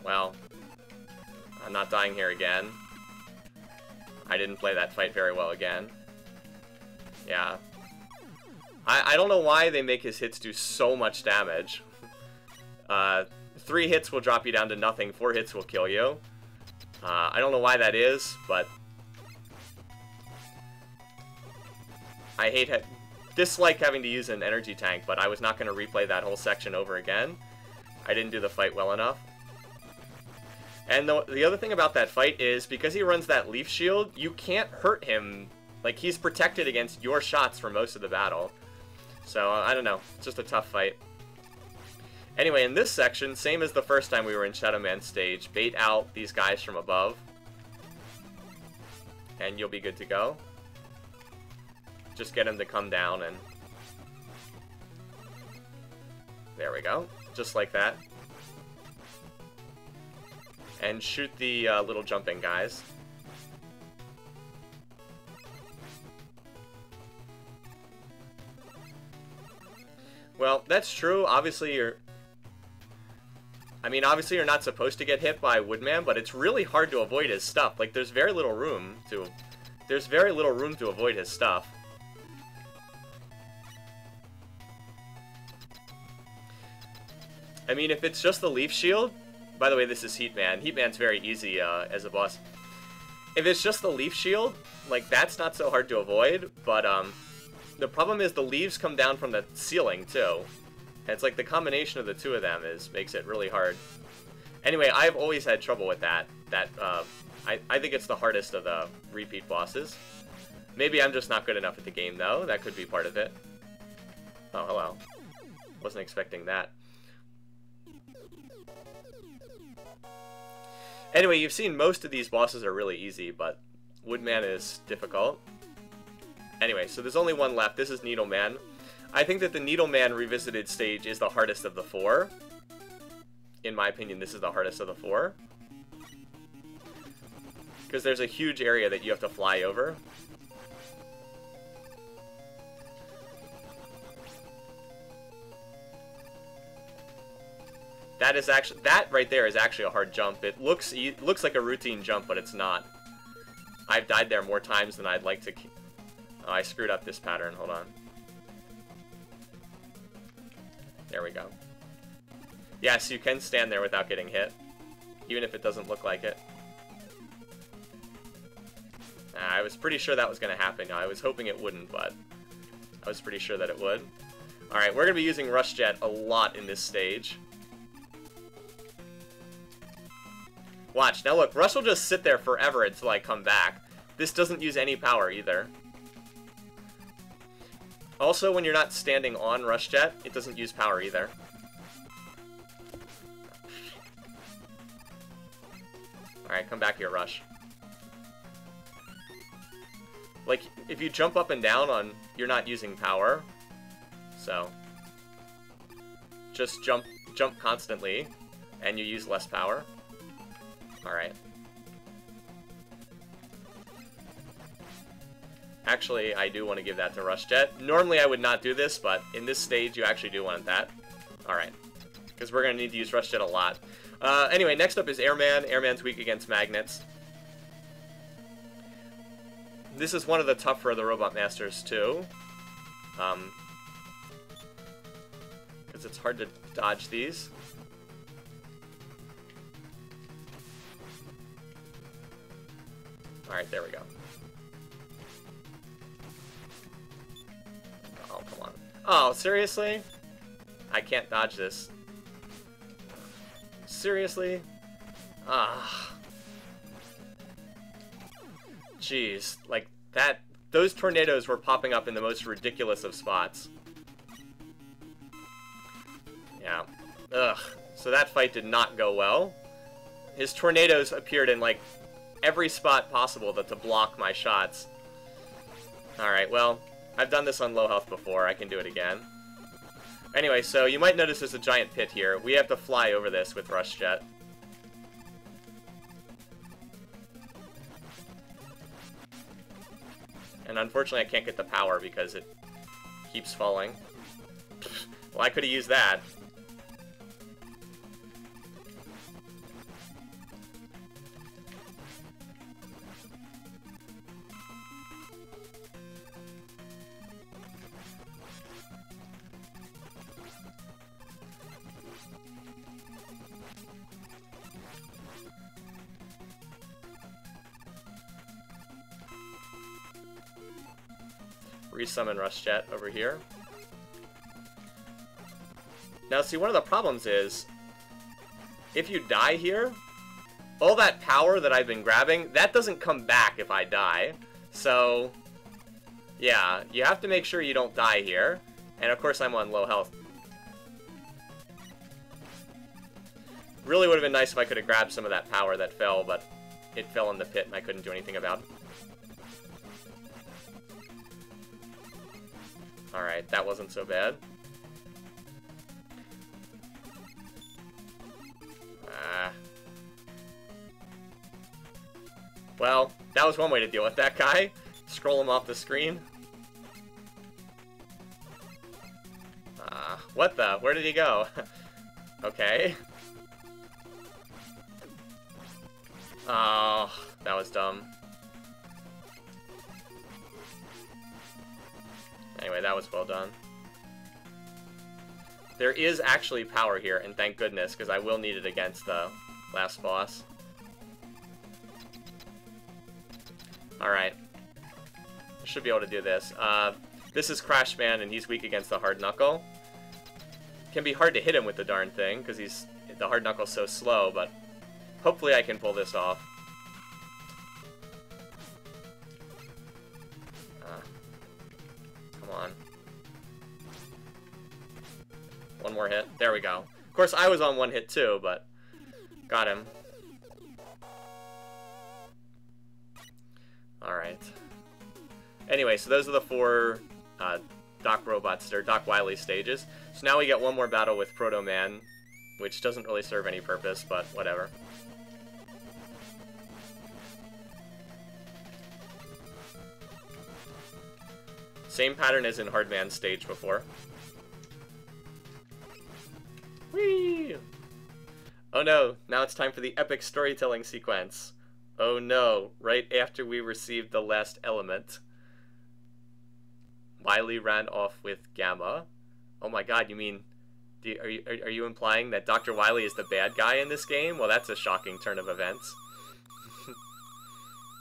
Well, I'm not dying here again. I didn't play that fight very well again. Yeah. I don't know why they make his hits do so much damage. 3 hits will drop you down to nothing, 4 hits will kill you. I don't know why that is, but I dislike having to use an energy tank, but I was not going to replay that whole section over again. I didn't do the fight well enough. And the other thing about that fight is, because he runs that leaf shield, you can't hurt him. Like, he's protected against your shots for most of the battle. So, I don't know. It's just a tough fight. Anyway, in this section, same as the first time we were in Shadow Man stage, bait out these guys from above. And you'll be good to go. Just get him to come down and... There we go. Just like that. And shoot the little jumping guys. Well, that's true. Obviously, obviously you're not supposed to get hit by Woodman, but it's really hard to avoid his stuff. Like, there's very little room to avoid his stuff. I mean, if it's just the leaf shield... By the way, this is Heatman. Heatman's very easy as a boss. If it's just the leaf shield, like, that's not so hard to avoid, but the problem is the leaves come down from the ceiling, too. And it's like the combination of the two of them makes it really hard. Anyway, I've always had trouble with that. I think it's the hardest of the repeat bosses. Maybe I'm just not good enough at the game, though. That could be part of it. Oh, hello. Wasn't expecting that. Anyway, you've seen most of these bosses are really easy, but Woodman is difficult. Anyway, so there's only one left. This is Needleman. I think that the Needleman Revisited stage is the hardest of the 4. In my opinion, this is the hardest of the 4. Because there's a huge area that you have to fly over. That right there is actually a hard jump. It looks like a routine jump, but it's not. I've died there more times than I'd like to... Oh, I screwed up this pattern. Hold on. There we go. Yes, you can stand there without getting hit, even if it doesn't look like it. I was pretty sure that was going to happen. I was hoping it wouldn't, but I was pretty sure that it would. Alright, we're going to be using Rush Jet a lot in this stage. Watch. Now look, Rush will just sit there forever until I come back. This doesn't use any power either. Also, when you're not standing on Rush Jet, it doesn't use power either. Alright, come back here, Rush. Like, if you jump up and down on, you're not using power. So, just jump constantly, and you use less power. Alright. Actually, I do want to give that to Rush Jet. Normally I would not do this, but in this stage you actually do want that. Alright. Because we're going to need to use Rush Jet a lot. Anyway, next up is Airman. Airman's weak against magnets. This is one of the tougher of the Robot Masters, too. Because it's hard to dodge these. Alright, there we go. Oh, come on. Oh, seriously? I can't dodge this. Seriously? Ah. Jeez. Like, that... Those tornadoes were popping up in the most ridiculous of spots. Yeah. Ugh. So that fight did not go well. His tornadoes appeared in, like, every spot possible to block my shots. Alright, well, I've done this on low health before. I can do it again. Anyway, so you might notice there's a giant pit here. We have to fly over this with Rush Jet. And unfortunately I can't get the power because it keeps falling. Well, I could have used that. Resummon Rush Jet over here. Now, see, one of the problems is, if you die here, all that power that I've been grabbing, that doesn't come back if I die. So, yeah, you have to make sure you don't die here. And of course I'm on low health. Really would have been nice if I could have grabbed some of that power that fell, but it fell in the pit and I couldn't do anything about it. Alright, that wasn't so bad. Well, that was one way to deal with that guy. Scroll him off the screen. What the? Where did he go? Okay. Oh, that was dumb. Anyway, that was well done. There is actually power here, and thank goodness, because I will need it against the last boss. Alright. Should be able to do this. This is Crash Man, and he's weak against the Hard Knuckle. Can be hard to hit him with the darn thing, because the Hard Knuckle's so slow, but hopefully I can pull this off. Come on. One more hit. There we go. Of course, I was on one hit too, but got him. Alright. Anyway, so those are the four Doc Robots, or Doc Wily stages. So now we get one more battle with Proto Man, which doesn't really serve any purpose, but whatever. Same pattern as in Hard Man stage before. Whee! Oh no, now it's time for the epic storytelling sequence. Oh no, right after we received the last element. Wily ran off with Gamma. Oh my god, you mean... Are you implying that Dr. Wily is the bad guy in this game? Well, that's a shocking turn of events.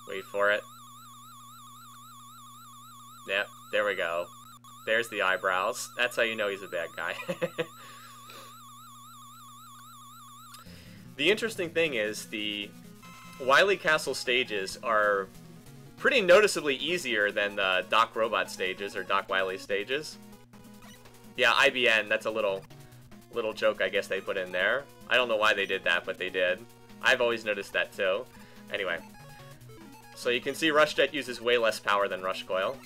Wait for it. Yep, there we go. There's the eyebrows. That's how you know he's a bad guy. The interesting thing is the Wily Castle stages are pretty noticeably easier than the Doc Robot stages or Doc Wily stages. Yeah, IBN, that's a little joke I guess they put in there. I don't know why they did that, but they did. I've always noticed that too. Anyway, so you can see Rush Jet uses way less power than Rush Coil.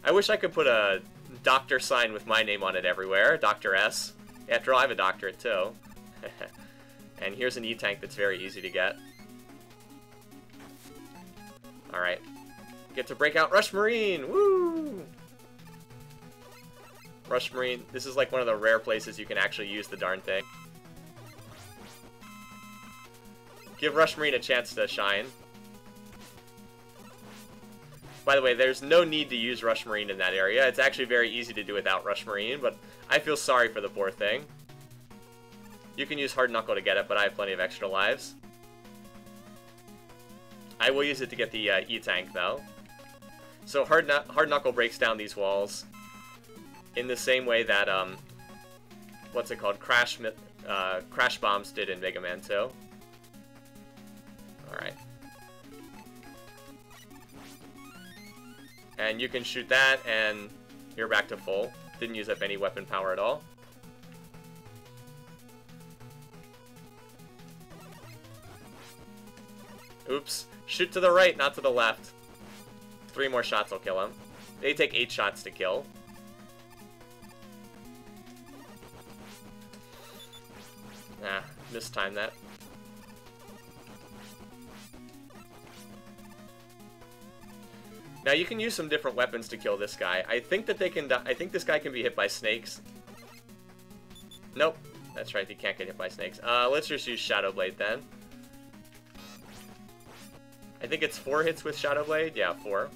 I wish I could put a doctor sign with my name on it everywhere. Dr. S. After all, I have a doctorate too. And here's an E-Tank that's very easy to get. Alright. Get to break out Rush Marine! Woo! Rush Marine, this is like one of the rare places you can actually use the darn thing. Give Rush Marine a chance to shine. By the way, there's no need to use Rush Marine in that area. It's actually very easy to do without Rush Marine, but I feel sorry for the poor thing. You can use Hard Knuckle to get it, but I have plenty of extra lives. I will use it to get the E-Tank, though. So Hard Knuckle breaks down these walls in the same way that, what's it called? Crash Bombs did in Mega Man 2. Alright. And you can shoot that, and you're back to full. Didn't use up any weapon power at all. Oops. Shoot to the right, not to the left. 3 more shots will kill him. They take 8 shots to kill. Ah, mistimed that. Now you can use some different weapons to kill this guy. I think that they can. I think this guy can be hit by snakes. Nope, that's right. He can't get hit by snakes. Let's just use Shadow Blade then. I think it's 4 hits with Shadow Blade. Yeah, 4.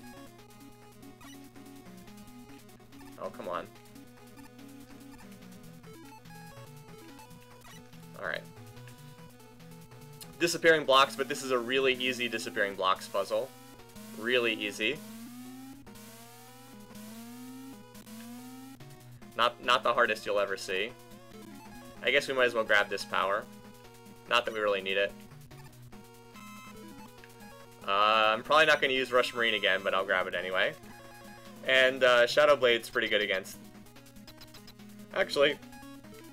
Oh, come on. Alright. Disappearing blocks, but this is a really easy disappearing blocks puzzle. Really easy. Not the hardest you'll ever see. I guess we might as well grab this power. Not that we really need it. I'm probably not going to use Rush Marine again, but I'll grab it anyway. And Shadow Blade's pretty good against... Actually,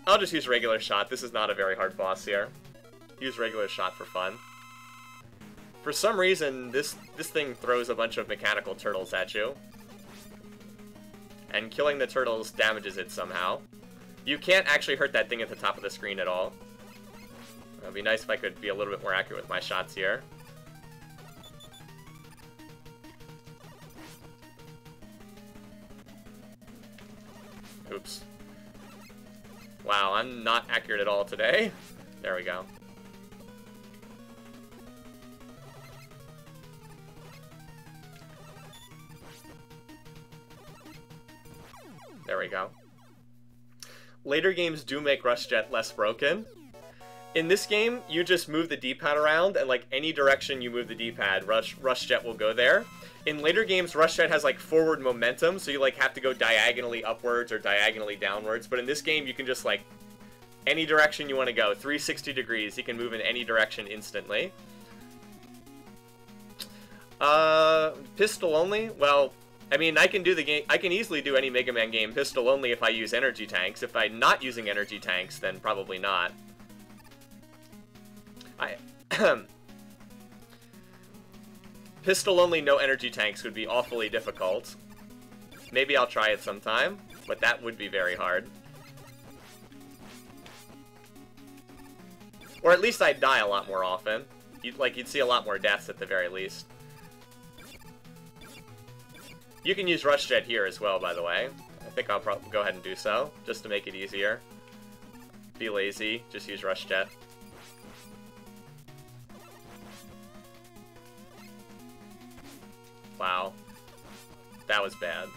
I'll just use regular shot. This is not a very hard boss here. Use regular shot for fun. For some reason, this thing throws a bunch of mechanical turtles at you. And killing the turtles damages it somehow. You can't actually hurt that thing at the top of the screen at all. It would be nice if I could be a little bit more accurate with my shots here. Oops. Wow, I'm not accurate at all today. There we go. There we go. Later games do make Rush Jet less broken. In this game, you just move the D-pad around, and like any direction you move the D-pad, Rush Jet will go there. In later games, Rush Jet has like forward momentum, so you like have to go diagonally upwards or diagonally downwards. But in this game, you can just like any direction you want to go, 360 degrees. You can move in any direction instantly. Pistol only? Well, I mean, I can do the game. I can easily do any Mega Man game pistol only if I use energy tanks. If I'm not using energy tanks, then probably not. Pistol only, no energy tanks would be awfully difficult. Maybe I'll try it sometime, but that would be very hard. Or at least I'd die a lot more often. You'd see a lot more deaths at the very least. You can use Rush Jet here as well, by the way. I think I'll probably go ahead and do so, just to make it easier. Be lazy, just use Rush Jet. Wow. That was bad.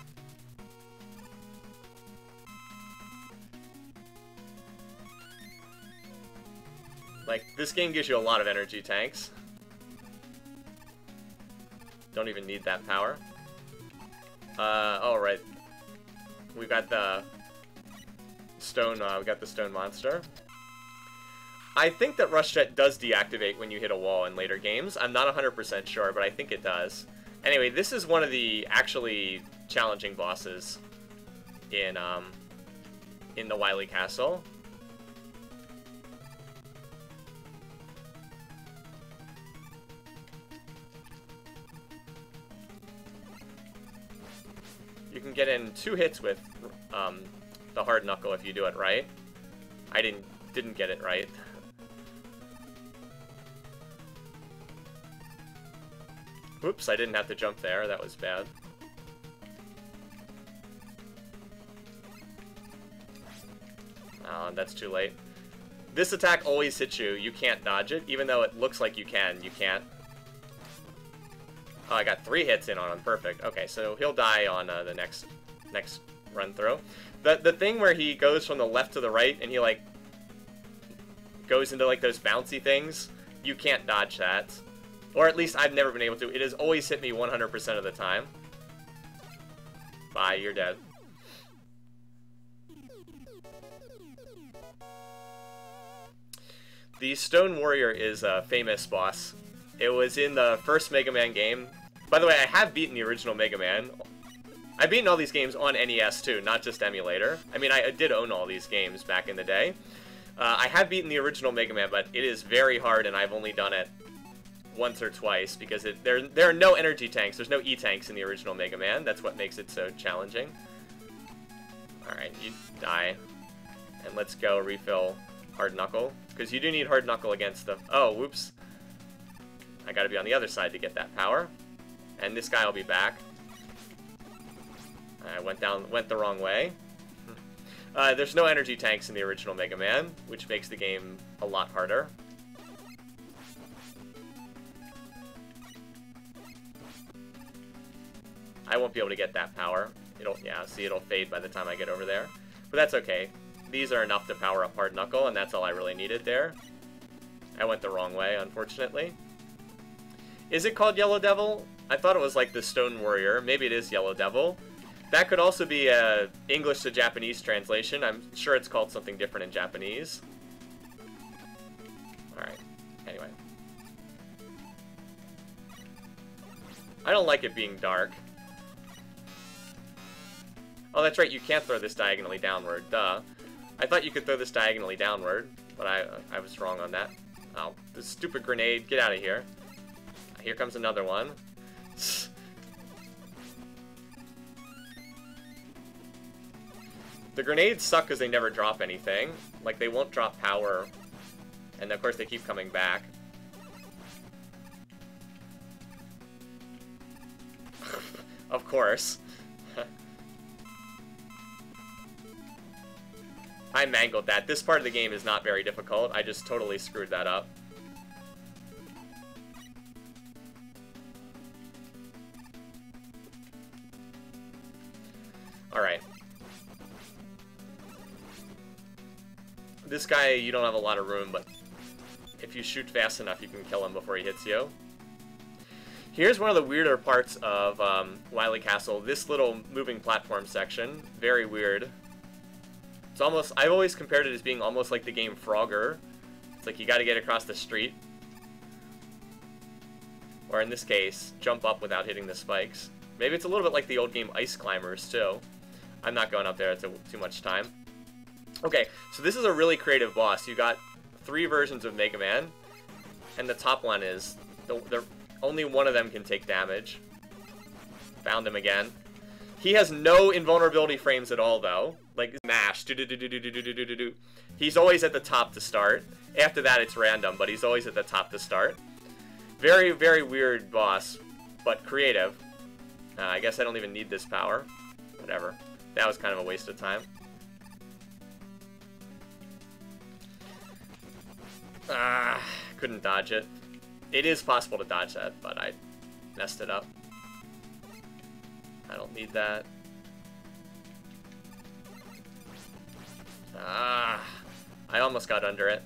Like, this game gives you a lot of energy tanks. Don't even need that power. Oh, right. We got the stone, we got the stone monster. I think that Rush Jet does deactivate when you hit a wall in later games. I'm not 100% sure, but I think it does. Anyway, this is one of the actually challenging bosses in the Wily Castle. You can get in 2 hits with the hard knuckle if you do it right. I didn't get it right. Whoops, I didn't have to jump there. That was bad. Oh, that's too late. This attack always hits you. You can't dodge it, even though it looks like you can. You can't. Oh, I got 3 hits in on him. Perfect. Okay, so he'll die on the next run through. The thing where he goes from the left to the right and he like goes into like those bouncy things, you can't dodge that. Or at least I've never been able to. It has always hit me 100% of the time. Bye, you're dead. The Stone Warrior is a famous boss. It was in the first Mega Man game. By the way, I have beaten the original Mega Man. I've beaten all these games on NES too, not just emulator. I mean, I did own all these games back in the day. I have beaten the original Mega Man, but it is very hard, and I've only done it once or twice because there are no energy tanks. There's no E-tanks in the original Mega Man. That's what makes it so challenging. Alright, you die. And let's go refill Hard Knuckle. Because you do need Hard Knuckle against the... Oh, whoops. I gotta be on the other side to get that power. And this guy will be back. I went the wrong way. There's no energy tanks in the original Mega Man, which makes the game a lot harder. I won't be able to get that power. It'll fade by the time I get over there. But that's okay. These are enough to power up Hard Knuckle, and that's all I really needed there. I went the wrong way, unfortunately. Is it called Yellow Devil? I thought it was like the Stone Warrior. Maybe it is Yellow Devil. That could also be a English to Japanese translation. I'm sure it's called something different in Japanese. Alright. Anyway. I don't like it being dark. Oh, that's right, you can't throw this diagonally downward. Duh. I thought you could throw this diagonally downward, but I was wrong on that. Oh, this stupid grenade. Get out of here. Here comes another one. The grenades suck because they never drop anything. Like, they won't drop power. And of course they keep coming back. Of course. I mangled that. This part of the game is not very difficult. I just totally screwed that up. Alright. This guy, you don't have a lot of room, but if you shoot fast enough, you can kill him before he hits you. Here's one of the weirder parts of Wily Castle. This little moving platform section. Very weird. It's almost, I've always compared it as being almost like the game Frogger. It's like you gotta get across the street. Or in this case, jump up without hitting the spikes. Maybe it's a little bit like the old game Ice Climbers, too. I'm not going up there, it's too much time. Okay, so this is a really creative boss. You got 3 versions of Mega Man, and the top one is, only one of them can take damage. Found him again. He has no invulnerability frames at all, though. Like, mash. He's always at the top to start. After that, it's random, but he's always at the top to start. Very, very weird boss, but creative. I guess I don't even need this power. Whatever. That was kind of a waste of time. Couldn't dodge it. It is possible to dodge that, but I messed it up. I don't need that. I almost got under it.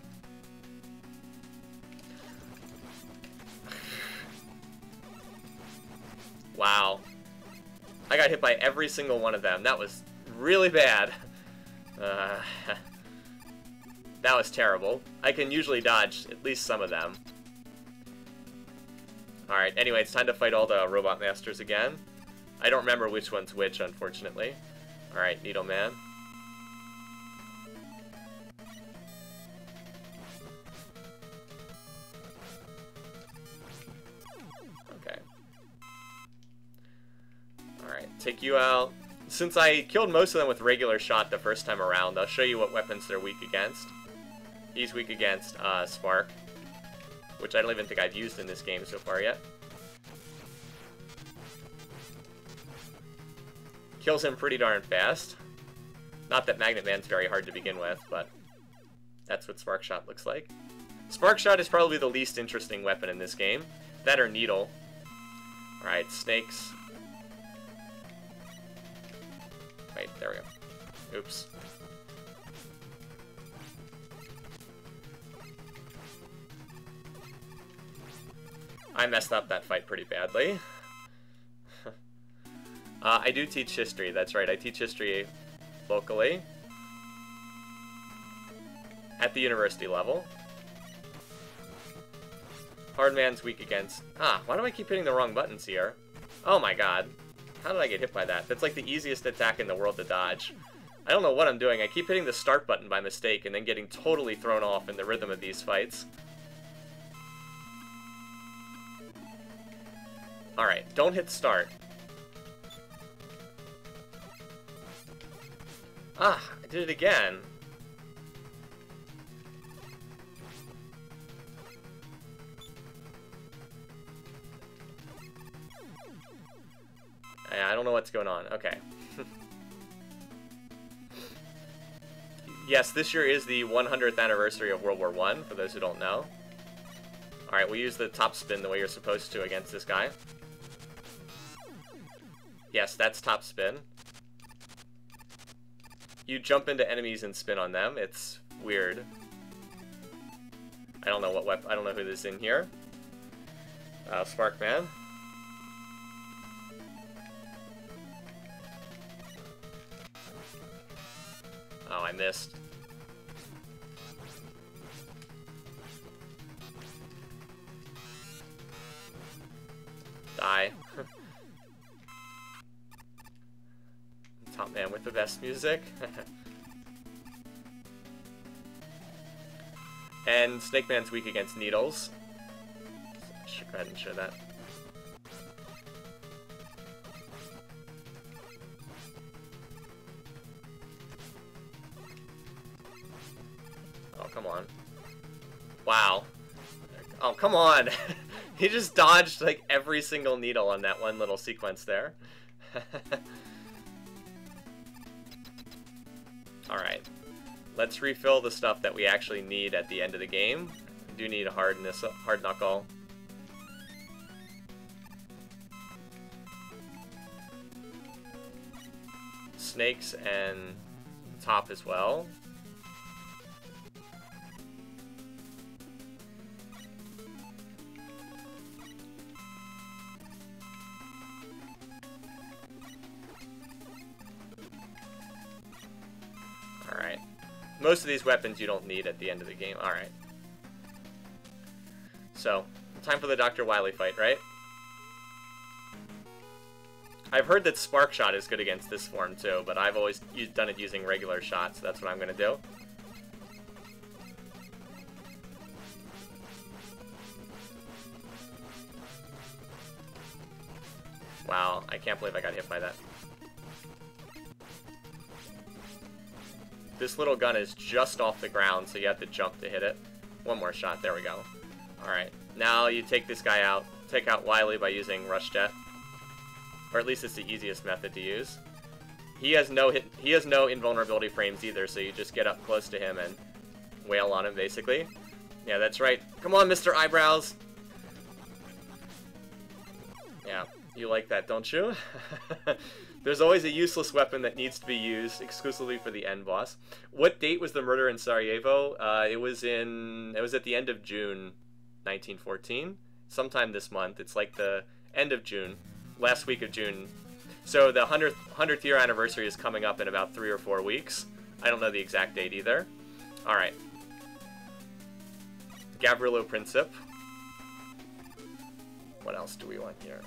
Wow. I got hit by every single one of them. That was really bad. That was terrible. I can usually dodge at least some of them. Alright, anyway, it's time to fight all the Robot Masters again. I don't remember which one's which, unfortunately. Alright, Needle Man. Okay. Alright, take you out. Since I killed most of them with regular shot the first time around, I'll show you what weapons they're weak against. He's weak against Spark, which I don't even think I've used in this game so far yet. Kills him pretty darn fast. Not that Magnet Man's very hard to begin with, but that's what Spark Shot looks like. Spark Shot is probably the least interesting weapon in this game. That or Needle. Alright, snakes. Wait, there we go. Oops. I messed up that fight pretty badly. I do teach history, that's right. I teach history locally. At the university level. Hardman's weak against... why do I keep hitting the wrong buttons here? Oh my god. How did I get hit by that? That's like the easiest attack in the world to dodge. I don't know what I'm doing. I keep hitting the start button by mistake and then getting totally thrown off in the rhythm of these fights. Alright, don't hit start. I did it again. I don't know what's going on. Okay. Yes, this year is the 100th anniversary of World War I, for those who don't know. Alright, we'll use the top spin the way you're supposed to against this guy. Yes, that's top spin. You jump into enemies and spin on them. It's weird. I don't know what weapon. I don't know who this is in here. Spark Man. Oh, I missed. Die. Top Man with the best music. And Snake Man's weak against needles. I should go ahead and show that. Oh, come on. Wow. Oh, come on! He just dodged like every single needle on that one little sequence there. Alright, let's refill the stuff that we actually need at the end of the game. We do need a hard knuckle. Snakes and top as well. Alright. Most of these weapons you don't need at the end of the game. Alright. So, time for the Dr. Wily fight, right? I've heard that Spark Shot is good against this form too, but I've always done it using regular shots, so that's what I'm going to do. Wow, I can't believe I got hit by that. This little gun is just off the ground, so you have to jump to hit it. One more shot, there we go. Alright, now you take this guy out. Take out Wily by using Rush Jet. Or at least it's the easiest method to use. He has no invulnerability frames either, so you just get up close to him and wail on him, basically. Yeah, that's right. Come on, Mr. Eyebrows! Yeah, you like that, don't you? There's always a useless weapon that needs to be used exclusively for the end boss. What date was the murder in Sarajevo? It was at the end of June 1914. Sometime this month. It's like the end of June. last week of June. So the 100th year anniversary is coming up in about 3 or 4 weeks. I don't know the exact date either. Alright. Gavrilo Princip. What else do we want here?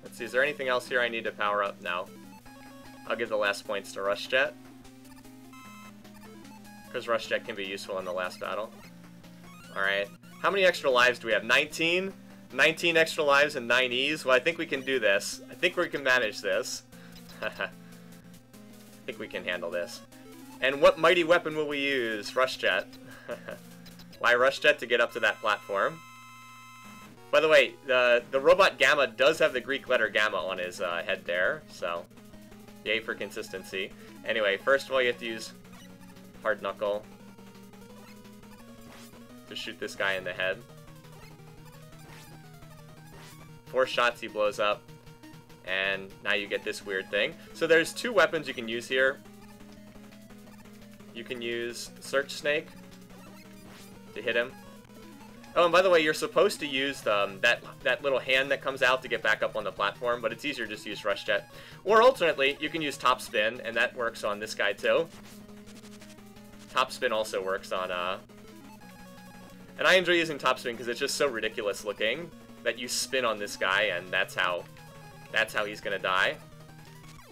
Let's see, is there anything else here I need to power up? No. I'll give the last points to Rush Jet, because Rush Jet can be useful in the last battle. Alright. How many extra lives do we have? 19? 19 extra lives and 9 E's? Well, I think we can do this. I think we can manage this. I think we can handle this. And what mighty weapon will we use? Rush Jet. Why Rush Jet? To get up to that platform. By the way, the robot Gamma does have the Greek letter Gamma on his head there, so yay for consistency. Anyway, first of all, you have to use Hard Knuckle to shoot this guy in the head. 4 shots, he blows up, and now you get this weird thing. So there's 2 weapons you can use here. You can use Search Snake to hit him. Oh, and by the way, you're supposed to use that little hand that comes out to get back up on the platform, but it's easier just to use Rush Jet. Or alternately, you can use Top Spin, and that works on this guy too. Top Spin also works on, and I enjoy using Top Spin because it's just so ridiculous looking that you spin on this guy, and that's how he's gonna die.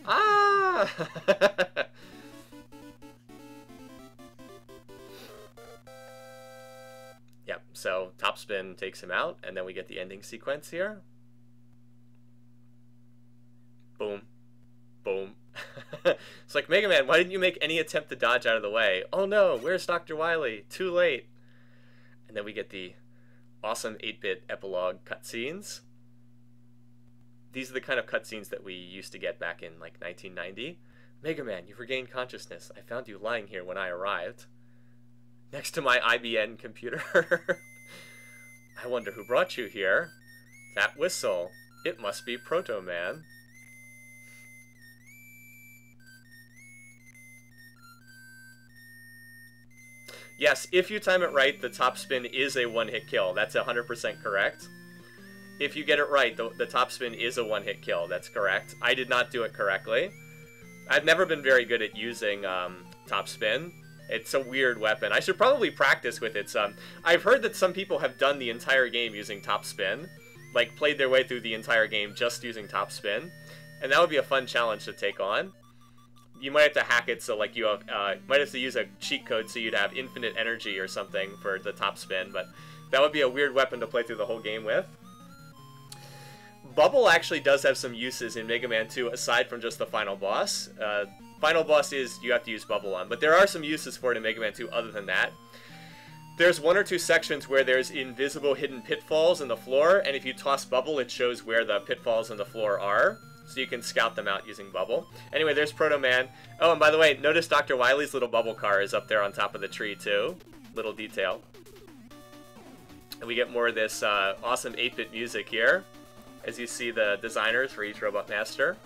Ah! Yep, so Top Spin takes him out, and then we get the ending sequence here. Boom. Boom. It's like, Mega Man, why didn't you make any attempt to dodge out of the way? Oh no, where's Dr. Wily? Too late. And then we get the awesome 8-bit epilogue cutscenes. These are the kind of cutscenes that we used to get back in, like, 1990. Mega Man, you've regained consciousness. I found you lying here when I arrived, next to my IBM computer. I wonder who brought you here. That whistle. It must be Proto Man. Yes, if you time it right, the Top Spin is a one-hit kill. That's 100% correct. If you get it right, the Top Spin is a one-hit kill. That's correct. I did not do it correctly. I've never been very good at using Top Spin. It's a weird weapon. I should probably practice with it some. I've heard that some people have done the entire game using Top Spin. Like, played their way through the entire game just using Top Spin. And that would be a fun challenge to take on. You might have to hack it so, like, you have, might have to use a cheat code so you'd have infinite energy or something for the Top Spin, but that would be a weird weapon to play through the whole game with. Bubble actually does have some uses in Mega Man 2 aside from just the final boss. Final boss is you have to use Bubble on, but there are some uses for it in Mega Man 2 other than that. There's 1 or 2 sections where there's invisible hidden pitfalls in the floor, and if you toss Bubble, it shows where the pitfalls in the floor are. So you can scout them out using Bubble. Anyway, there's Proto Man. Oh, and by the way, notice Dr. Wily's little bubble car is up there on top of the tree, too. Little detail. And we get more of this awesome 8-bit music here, as you see the designers for each Robot Master.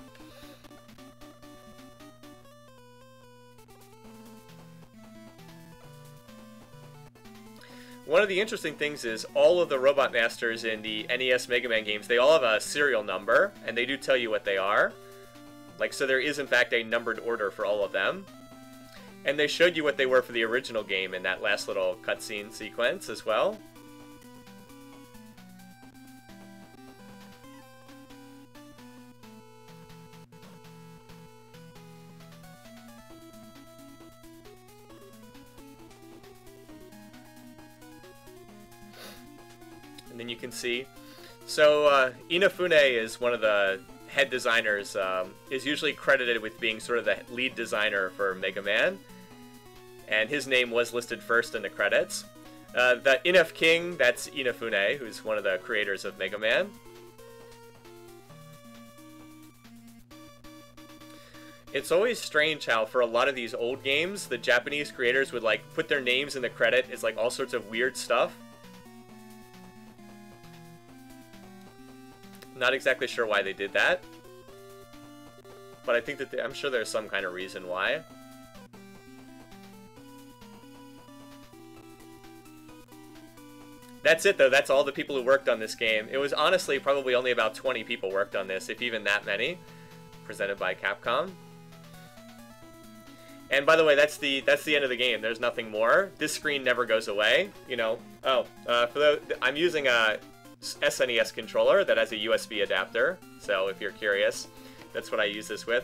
One of the interesting things is all of the Robot Masters in the NES Mega Man games, they all have a serial number, and they do tell you what they are. Like, so there is, in fact, a numbered order for all of them. And they showed you what they were for the original game in that last little cutscene sequence as well. And then you can see. So Inafune is one of the head designers, is usually credited with being sort of the lead designer for Mega Man. And his name was listed first in the credits. The Inaf King, that's Inafune, who's one of the creators of Mega Man. It's always strange how for a lot of these old games, the Japanese creators would like put their names in the credit as like all sorts of weird stuff. Not exactly sure why they did that, but I think that I'm sure there's some kind of reason why. That's it, though. That's all the people who worked on this game. It was honestly probably only about 20 people worked on this, if even that many. Presented by Capcom. And by the way, that's the end of the game. There's nothing more. This screen never goes away. You know. I'm using a SNES controller that has a USB adapter. So if you're curious, that's what I use this with.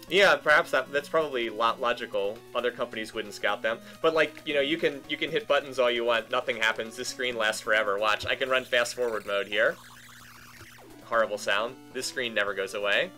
Yeah, perhaps that's probably logical. Other companies wouldn't scout them, but like, you know, you can hit buttons all you want, nothing happens. This screen lasts forever. Watch, I can run fast forward mode here. Horrible sound. This screen never goes away.